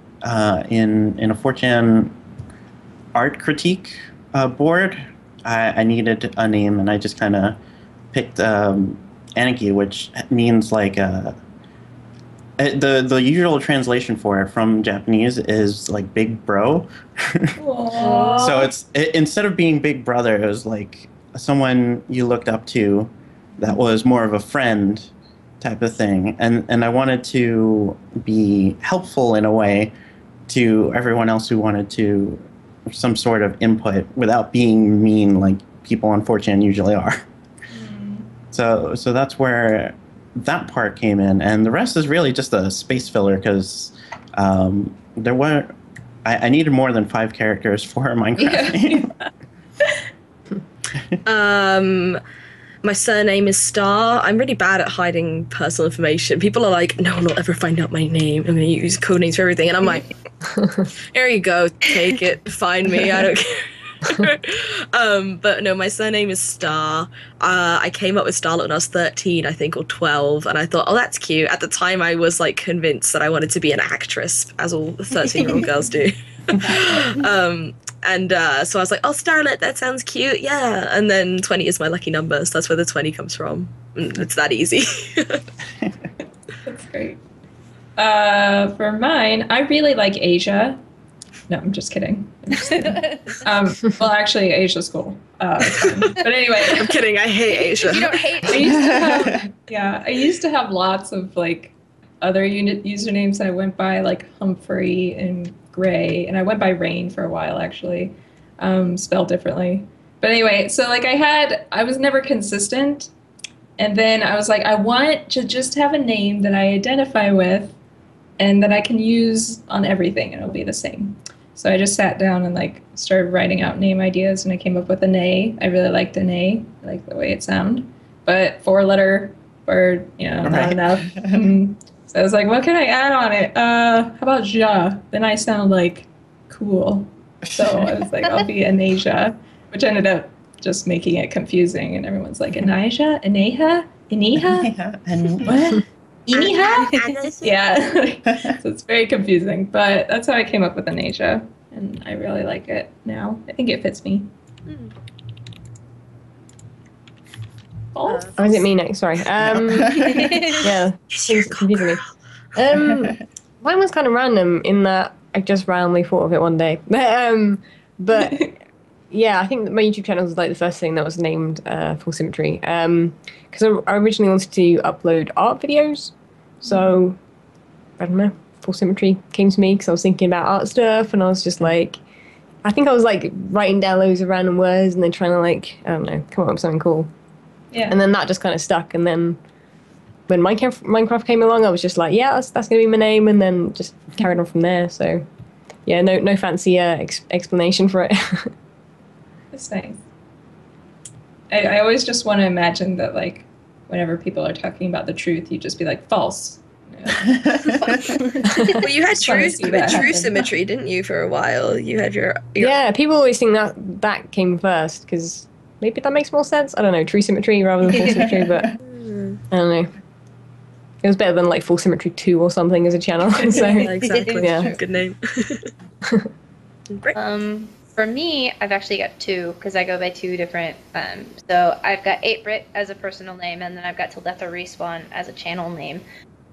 in a 4chan art critique board, I needed a name, and I just kind of picked Aniki, which means like the usual translation for it from Japanese is like big bro. So instead of being big brother, it was like someone you looked up to that was more of a friend type of thing, and I wanted to be helpful in a way to everyone else who wanted to some sort of input without being mean like people on 4chan usually are. So that's where that part came in, and the rest is really just a space filler because there weren't. I needed more than 5 characters for a Minecraft game. My surname is Star. I'm really bad at hiding personal information. People are like, no one will ever find out my name. I'm going to use code names for everything. And I'm like, here you go. Take it. Find me. I don't care. But no, my surname is Star. I came up with Starlet when I was 13, I think, or 12. And I thought, oh, that's cute. At the time, I was like convinced that I wanted to be an actress, as all 13-year-old girls do. So I was like, oh, Starlet, that sounds cute. Yeah. And then 20 is my lucky number. So that's where the 20 comes from. It's that easy. That's great. For mine, I really like Asia. No, I'm just kidding. Well, actually, Asia's cool. But anyway. I'm kidding. I hate Asia. You don't hate Asia. I used to have lots of like other usernames I went by, like Humphrey and Gray, and I went by Rain for a while actually, spelled differently. But anyway, so like I was never consistent, and then I was like, I want to just have a name that I identify with, and that I can use on everything, and it'll be the same. So I just sat down and like started writing out name ideas, and I came up with Anae. I really liked Anae. I like the way it sounded, but 4-letter word, not enough. So I was like, what can I add on it? How about Ja? Then I sound like cool. So I was like, I'll be Anasia, which ended up just making it confusing. And everyone's like, Anasia? Aneha? Iniha? What? Iniha? Yeah. So it's very confusing. But that's how I came up with Anasia. And I really like it now. I think it fits me. Oh, is it me next? Sorry. Yeah, things confusing me. Mine was kind of random in that I just randomly thought of it one day. But yeah, I think that my YouTube channel was like the first thing that was named Full Symmetry. Because I originally wanted to upload art videos. So, I don't know, Full Symmetry came to me because I was thinking about art stuff, and I was just like, I think I was like writing down loads of random words and then trying to like, I don't know, come up with something cool. Yeah. And then that just kind of stuck. And then when Minecraft came along, I was just like, yeah, that's going to be my name. And then just carried on from there. So, yeah, no fancy explanation for it. That's nice. I always just want to imagine that, like, whenever people are talking about the truth, you just be like, false. Well, you had true symmetry, didn't you, for a while? You had your... Yeah, people always think that came first, because maybe that makes more sense. I don't know, true symmetry rather than full symmetry, but I don't know. It was better than like Full Symmetry 2 or something as a channel. So exactly. Yeah. Good name. Great. For me, I've actually got 2 because I go by 2 different. So I've got 8-Brit as a personal name, and then I've got Till Death or Respawn as a channel name.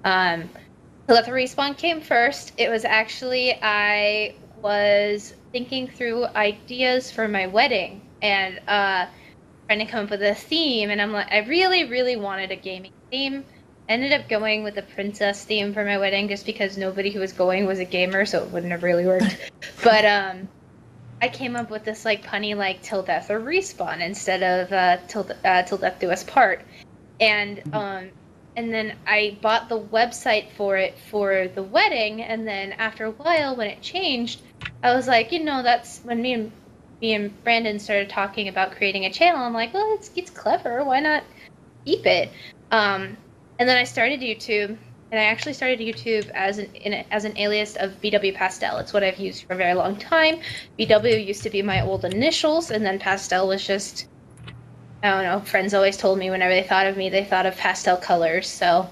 Till Death or Respawn came first. It was actually, I was thinking through ideas for my wedding and trying to come up with a theme, and I'm like, I really, really wanted a gaming theme. Ended up going with the princess theme for my wedding just because nobody who was going was a gamer, so it wouldn't have really worked. But I came up with this like punny like Till Death or Respawn instead of Till Death Do Us Part, and then I bought the website for it for the wedding, and then after a while when it changed, I was like, that's when me and Brandon started talking about creating a channel. I'm like, well, it's clever, why not keep it? And then I started YouTube, and I actually started YouTube as an alias of BW Pastel. It's what I've used for a very long time. BW used to be my old initials, and then Pastel was just, I don't know, friends always told me whenever they thought of me, they thought of pastel colors. So,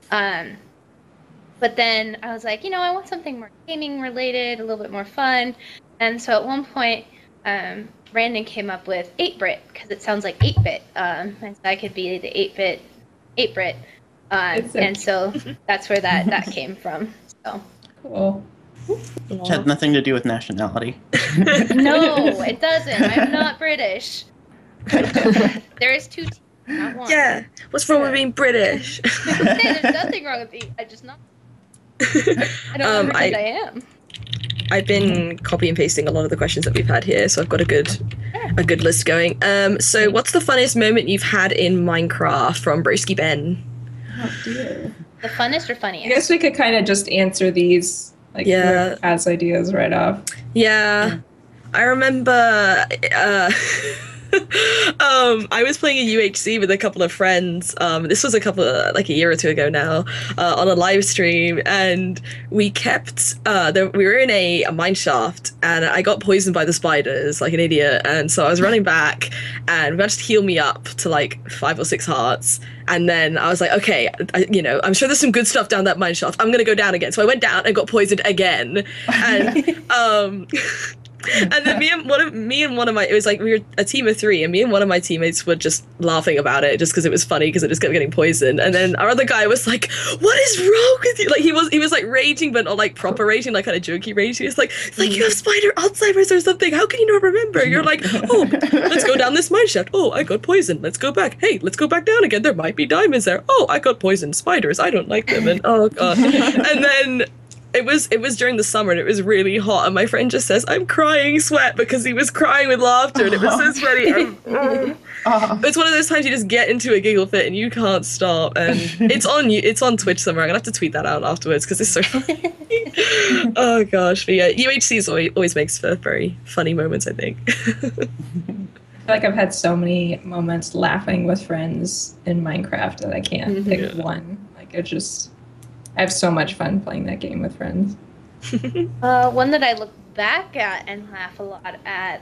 but then I was like, I want something more gaming related, a little bit more fun. And so at one point, Brandon came up with 8-bit because it sounds like 8-bit, and so I could be the 8-bit, and so that's where that came from. So Cool. Which had nothing to do with nationality. no, it doesn't. I'm not British. There is 2 teams, not 1. Yeah. What's wrong with being British? There's nothing wrong with me. I just not. I don't pretend I am. I've been copy and pasting a lot of the questions that we've had here, so I've got a good list going. So what's the funniest moment you've had in Minecraft from Broski Ben? Oh dear. The funnest or funniest? I guess we could kind of just answer these, like, whoever has ideas right off. Yeah. I remember I was playing a UHC with a couple of friends. This was a year or two ago now, on a live stream, and we kept we were in a mine shaft, and I got poisoned by the spiders like an idiot, and so I was running back, and managed to heal me up to like 5 or 6 hearts, and then I was like, okay, I'm sure there's some good stuff down that mine shaft. I'm gonna go down again. So I went down and got poisoned again, and and then it was like we were a team of 3, and me and one of my teammates were just laughing about it just because it was funny because it just kept getting poisoned. And then our other guy was like, "What is wrong with you?" Like he was like raging, but not like proper raging, like kind of jokey raging. It's like you have spider Alzheimer's or something. How can you not remember? You're like, oh, let's go down this mine shaft. Oh, I got poisoned. Let's go back. Hey, let's go back down again. There might be diamonds there. Oh, I got poisoned. Spiders. I don't like them. And oh god. And then it was during the summer, and it was really hot, and my friend just says, "I'm crying sweat," because he was crying with laughter, and it was so funny. It's one of those times you just get into a giggle fit and you can't stop, and it's on Twitch somewhere. I'm gonna have to tweet that out afterwards because it's so funny. Oh gosh, but yeah, UHC always makes for very funny moments, I think. I feel like I've had so many moments laughing with friends in Minecraft that I can't pick one. Like I have so much fun playing that game with friends. One that I look back at and laugh a lot at,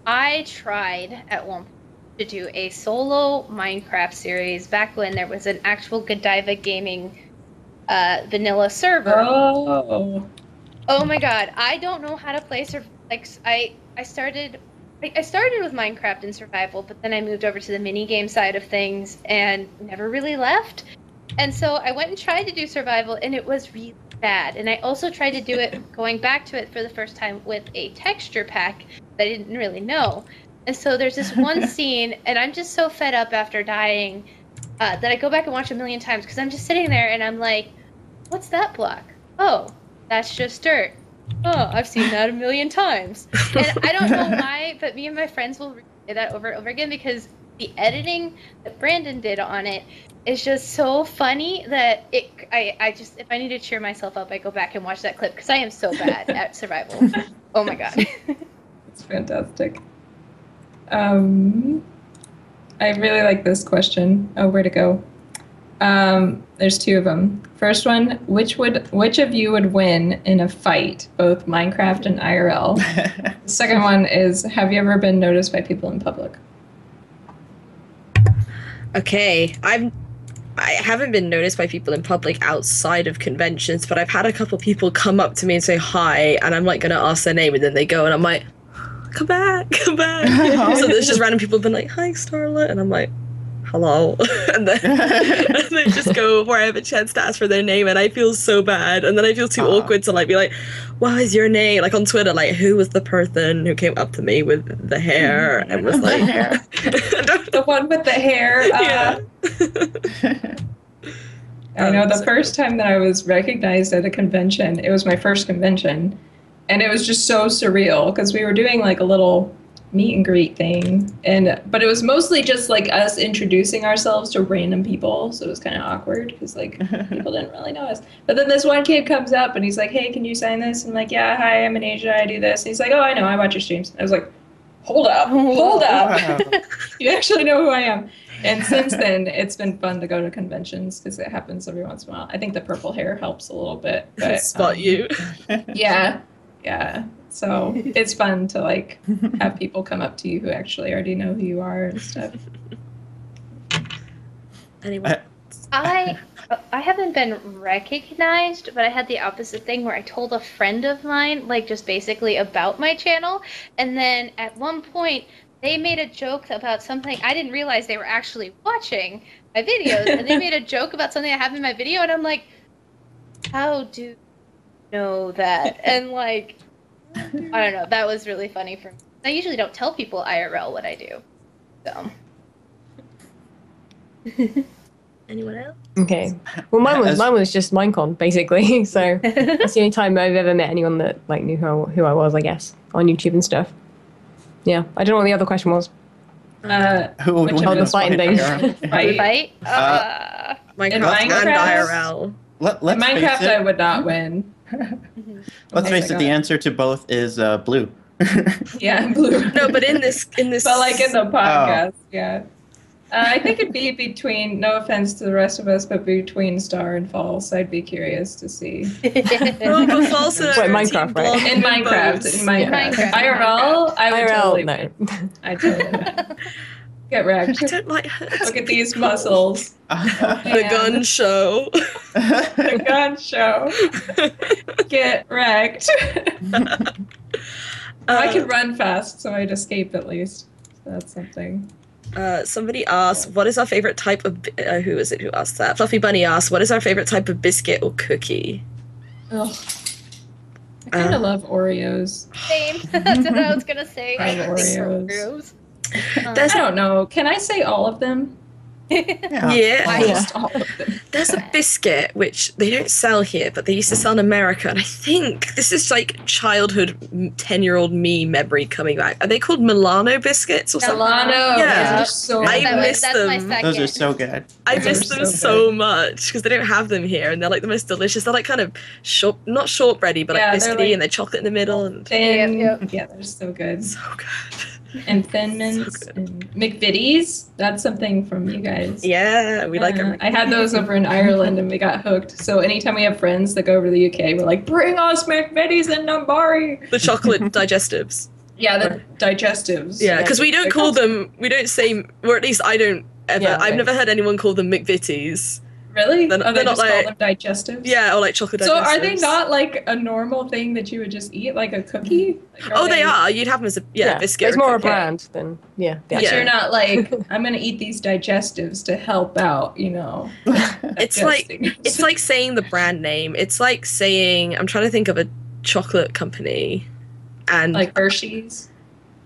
I tried at one point to do a solo Minecraft series back when there was an actual Godiva Gaming vanilla server. Oh my god, I don't know how to play I started with Minecraft in survival, but then I moved over to the minigame side of things and never really left. And so I went and tried to do survival, and it was really bad. And I also tried to do it, going back to it for the first time, with a texture pack that I didn't really know. And so there's this one scene, and I'm just so fed up after dying that I go back and watch a million times, because I'm just sitting there, and I'm like, what's that block? Oh, that's just dirt. Oh, I've seen that a million times. And I don't know why, but me and my friends will replay that over and over again, because the editing that Brandon did on it is just so funny that I just, if I need to cheer myself up, I go back and watch that clip, because I am so bad at survival. Oh my god. It's fantastic. I really like this question. Oh, where to go? There's 2 of them. First one, which of you would win in a fight, both Minecraft and IRL? The second one is, have you ever been noticed by people in public? Okay, I haven't been noticed by people in public outside of conventions, but I've had a couple people come up to me and say hi, and I'm like gonna ask their name, and then they go, and I'm like, come back. So there's just random people been like, hi Starlet, and I'm like, hello. and then they just go before I have a chance to ask for their name, and I feel so bad, and then I feel too awkward to like be like, what is your name? Like on Twitter, like, who was the person who came up to me with the hair and was like, the one with the hair. Yeah. I know the first time that I was recognized at a convention, it was my first convention, and it was just so surreal because we were doing like a little meet and greet thing, but it was mostly just like us introducing ourselves to random people, so it was kind of awkward because like people didn't really know us. But then this one kid comes up and he's like, hey, can you sign this? And I'm like, yeah, hi, I'm in Asia, I do this. And he's like, oh, I know, I watch your streams. And I was like, hold up. You actually know who I am. And since then, it's been fun to go to conventions because it happens every once in a while. I think the purple hair helps a little bit. But, spot you. Yeah. So it's fun to like have people come up to you who actually already know who you are and stuff. Anyway. I haven't been recognized, but I had the opposite thing where I told a friend of mine, like just basically about my channel, and then at one point they made a joke about something. I didn't realize they were actually watching my videos, and they made a joke about something I have in my video, and I'm like, how do you know that? And like, I don't know, that was really funny for me. I usually don't tell people IRL what I do, so. Anyone else? Okay. Well, mine was just Minecon basically. So that's the only time I've ever met anyone that like knew who I was, I guess, on YouTube and stuff. Yeah, I don't know what the other question was. Who would win the this fighting fight? thing? Fight? Minecraft and IRL. Let's In Minecraft, face I it. would not win. Let's Oh face my it. The God. answer to both is blue. Yeah, blue. No, but in this, But like in the podcast, yeah. I think it'd be between, no offense to the rest of us, but between Star and False. I'd be curious to see. Oh, but False and Wait, I are Minecraft, Team right? Blonde In Minecraft, boats. in Minecraft. Minecraft. IRL, I would totally no. win. I totally win. Get wrecked. I don't like her. Look at these muscles. The gun show. The gun show. Get wrecked. I can run fast, so I'd escape at least. So that's something. Somebody asked, what is our favorite type of, who is it who asked that? Fluffy Bunny asked, what is our favorite type of biscuit or cookie? Ugh. I kind of love Oreos. Same. That's what I was gonna say. I love Oreos. Oreos. There's I don't know. Can I say all of them? Yeah. Just all of them. There's a biscuit which they don't sell here, but they used to sell in America, and I think this is like childhood 10-year-old me memory coming back. Are they called Milano biscuits or something? Milano. Yeah. Those are so I good. miss that's my them. second. Those are so good. I Those miss are them so so good. much because they don't have them here, and they're like the most delicious. They're like kind of not shortbready, but Yeah, like they're biscuity, like- and they're chocolate in the middle, and Thin. Yep. Yeah, they're so good. so good. And Thin Mints So good. and McVitie's. That's something from you guys. Yeah, we like them. I had those over in Ireland and we got hooked. So anytime we have friends that go over to the UK, we're like, bring us McVitie's and Nambari. The chocolate digestives. Yeah, the digestives. Yeah, because we don't They're call called- them. We don't say, or at least I don't ever. Yeah, I've right. never heard anyone call them McVitie's. Really? They're- They they're not just call like- them digestives? Yeah, or like chocolate digestives. So are they not like a normal thing that you would just eat, like a cookie? Like, Oh, they are. You'd have them as a biscuit. It's or more a cookie. brand than But Yeah. you're not like, I'm gonna eat these digestives to help out, you know. It's like digesting. it's like saying the brand name. It's like saying I'm trying to think of a chocolate company, and like Hershey's.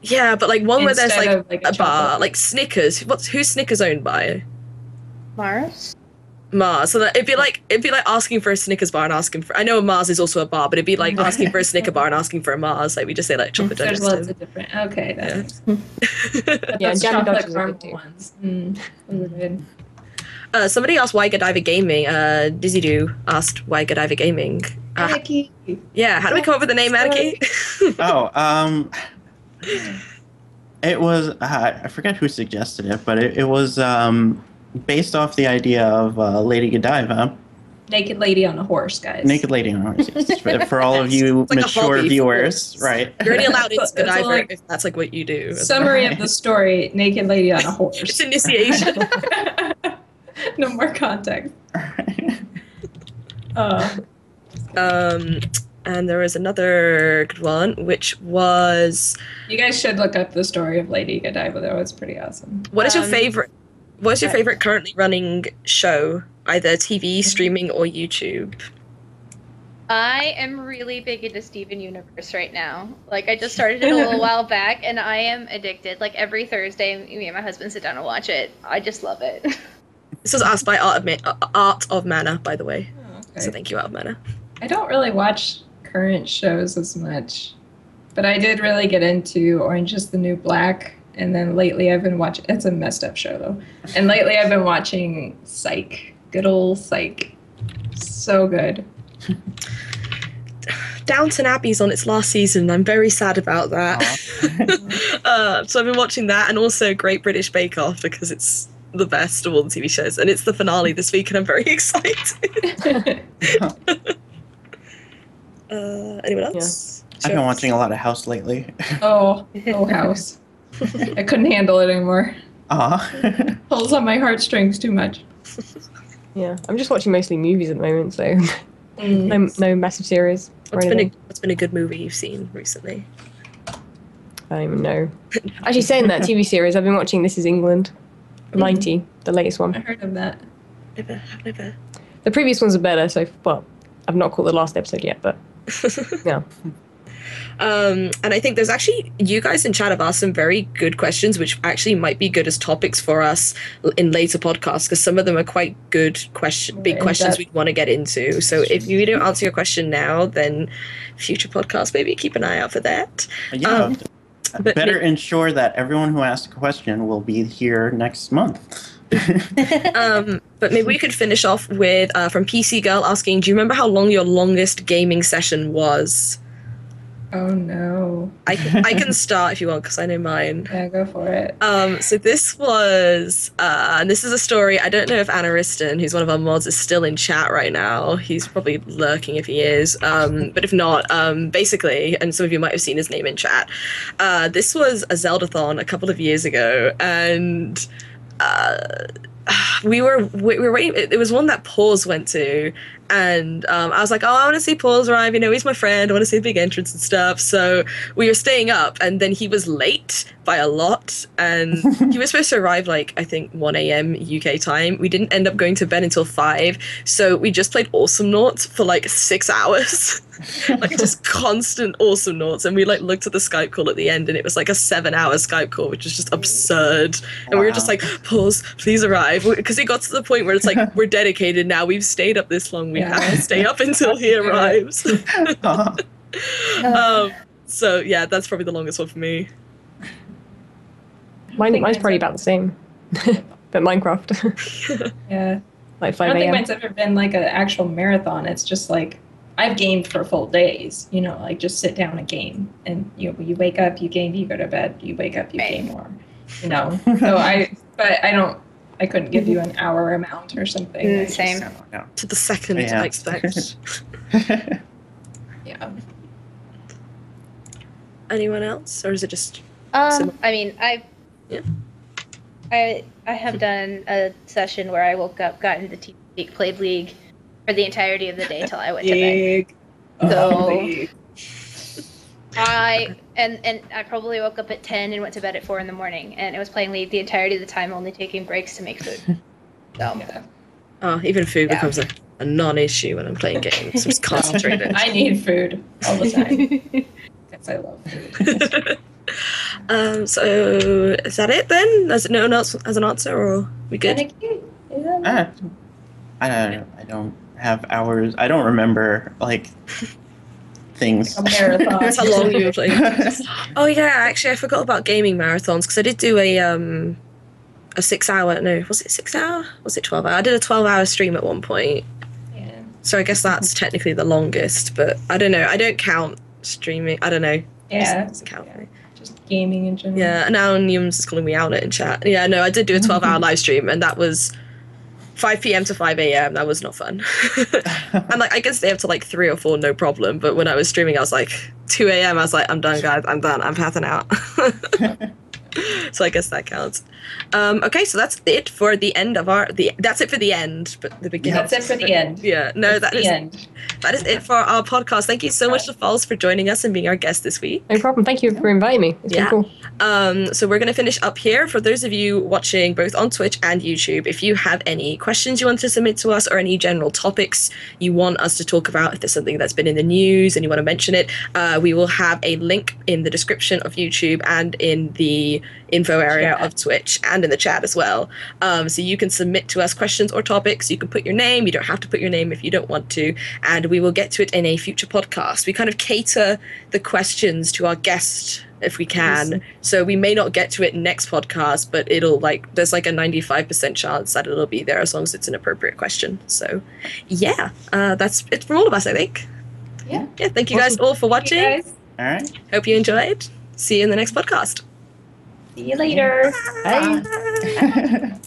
yeah, but like one where there's instead like of, like a bar, chocolate. like Snickers. Who's Snickers owned by? Mars? Mars. So that it'd be like asking for a Snickers bar and asking for. I know a Mars is also a bar, but it'd be like asking for a Snicker bar and asking for a Mars. Like we just say like chocolate There's lots digestive. of different. Okay, that Yeah. makes sense. Yeah, Those Jammy chocolate Dodgers are caramel good too. ones. Those are good. Somebody asked why Godiva Gaming. Dizzy Doo asked why Godiva Gaming. Anarchy. Yeah, how do we come up with the name Anarchy? Oh, it was I forget who suggested it, but it was based off the idea of Lady Godiva, Naked lady on a horse, guys. naked lady on horses. For all of you It's like a mature hobby for viewers, horses. right? You're only allowed into It's Godiva like- if that's like what you do. Summary of the story: naked lady on a horse. It's initiation. No more context. And there was another good one, which was You guys should look up the story of Lady Godiva. That was pretty awesome. what is your Um, favorite? What's your okay. favorite currently running show, either TV, streaming, or YouTube? I am really big into Steven Universe right now. Like, I just started it a little while back, and I am addicted. Like, every Thursday, me and my husband sit down and watch it. I just love it. This was asked by Art of Mana, by the way. So Okay. thank you, Art of Mana. I don't really watch current shows as much, but I did really get into Orange is the New Black. And then lately I've been watching, it's a messed up show though. And lately I've been watching Psych. Good old Psych. So good. Downton Abbey's on its last season. I'm very sad about that. So I've been watching that, and also Great British Bake Off because it's the best of all the TV shows, and it's the finale this week, and I'm very excited. Anyone else? I've been watching a lot of House lately. Oh House. I couldn't handle it anymore. Aw. Pulls on my heartstrings too much. Yeah, I'm just watching mostly movies at the moment, so no massive series. What's been a good movie you've seen recently? I don't even know. Actually, saying that TV series, I've been watching This Is England, 90, the latest one. I heard of that. Never. The previous ones are better, so well, I've not caught the last episode yet, but yeah. And I think there's actually, you guys in chat have asked some very good questions, which actually might be good as topics for us in later podcasts, because some of them are quite good big questions we'd want to get into. So if you don't answer your question now, then future podcasts, maybe keep an eye out for that. Yeah, but better ensure that everyone who asks a question will be here next month. But maybe we could finish off with from PC Girl asking, do you remember how long your longest gaming session was? Oh no. I can start if you want, because I know mine. Yeah, go for it. So this was, and this is a story, I don't know if Anariston, who's one of our mods, is still in chat right now. He's probably lurking if he is. But if not, basically, and some of you might have seen his name in chat, this was a Zeldathon a couple of years ago, and we were waiting. It was one that Paws went to, and I was like, oh, I want to see Paws arrive. You know, he's my friend. I want to see the big entrance and stuff. So we were staying up, and then he was late by a lot, and he was supposed to arrive like, I think 1 a.m. UK time. We didn't end up going to bed until 5, so we just played Awesome Nauts for like 6 hours. Like just constant Awesome Nauts, and we like looked at the Skype call at the end, and it was like a 7-hour Skype call, which was just absurd. And we were just like, Pause, please arrive, because it got to the point where it's like, we're dedicated now, we've stayed up this long, we have to stay up until he arrives. So yeah, that's probably the longest one for me. Mine's probably about the same, but Minecraft. Yeah, like 5 I don't think a.m. mine's ever been like an actual marathon. It's just like I've gamed for full days, you know, like just sit down and game, and you wake up, you game, you go to bed, you wake up, you game more, you know. So I couldn't give you an hour amount or something. Same. To the second, I expect. Yeah. Anyone else, or is it just? I mean, I have done a session where I woke up, got into TeamSpeak, played League for the entirety of the day till I went to bed. So I probably woke up at 10 and went to bed at 4 in the morning, and it was playing League the entirety of the time, only taking breaks to make food. So Even food becomes a non-issue when I'm playing games. I'm just concentrated. I need food all the time. Because I love food. So is that it then? Does no one else has an answer, or we good? I don't have hours. I don't remember like things. Like a marathon. That's how long you were playing. Oh yeah, actually I forgot about gaming marathons, because I did do a 6 hour. No, was it 6 hour? Was it 12 hour? I did a 12-hour stream at one point. Yeah. So I guess that's technically the longest, but I don't know. I don't count streaming. I don't know. Yeah. It doesn't count. Yeah. Just gaming in general. Yeah, and now Newms is calling me out in chat. Yeah, no, I did do a 12-hour live stream, and that was 5 p.m. to 5 a.m. That was not fun. And like, I could stay up to like 3 or 4, no problem. But when I was streaming, I was like 2 a.m. I was like, I'm done, guys. I'm done. I'm passing out. So I guess that counts. Okay, so that's it for the end of that's it for the end, but the beginning. That's it for the end. Yeah, no, That's the end. That is it for our podcast. Thank you so much to Falls for joining us and being our guest this week. No problem. Thank you for inviting me. It's been cool. So we're going to finish up here. For those of you watching both on Twitch and YouTube, if you have any questions you want to submit to us, or any general topics you want us to talk about, if there's something that's been in the news and you want to mention it, we will have a link in the description of YouTube and in the info area of Twitch and in the chat as well. So you can submit to us questions or topics. You can put your name. You don't have to put your name if you don't want to, and we will get to it in a future podcast. We kind of cater the questions to our guest if we can. So we may not get to it next podcast, but it'll there's like a 95% chance that it'll be there as long as it's an appropriate question. So yeah, that's it from all of us, I think. Yeah. Thank you guys all for watching. All right. Hope you enjoyed. See you in the next podcast. See you later. Bye.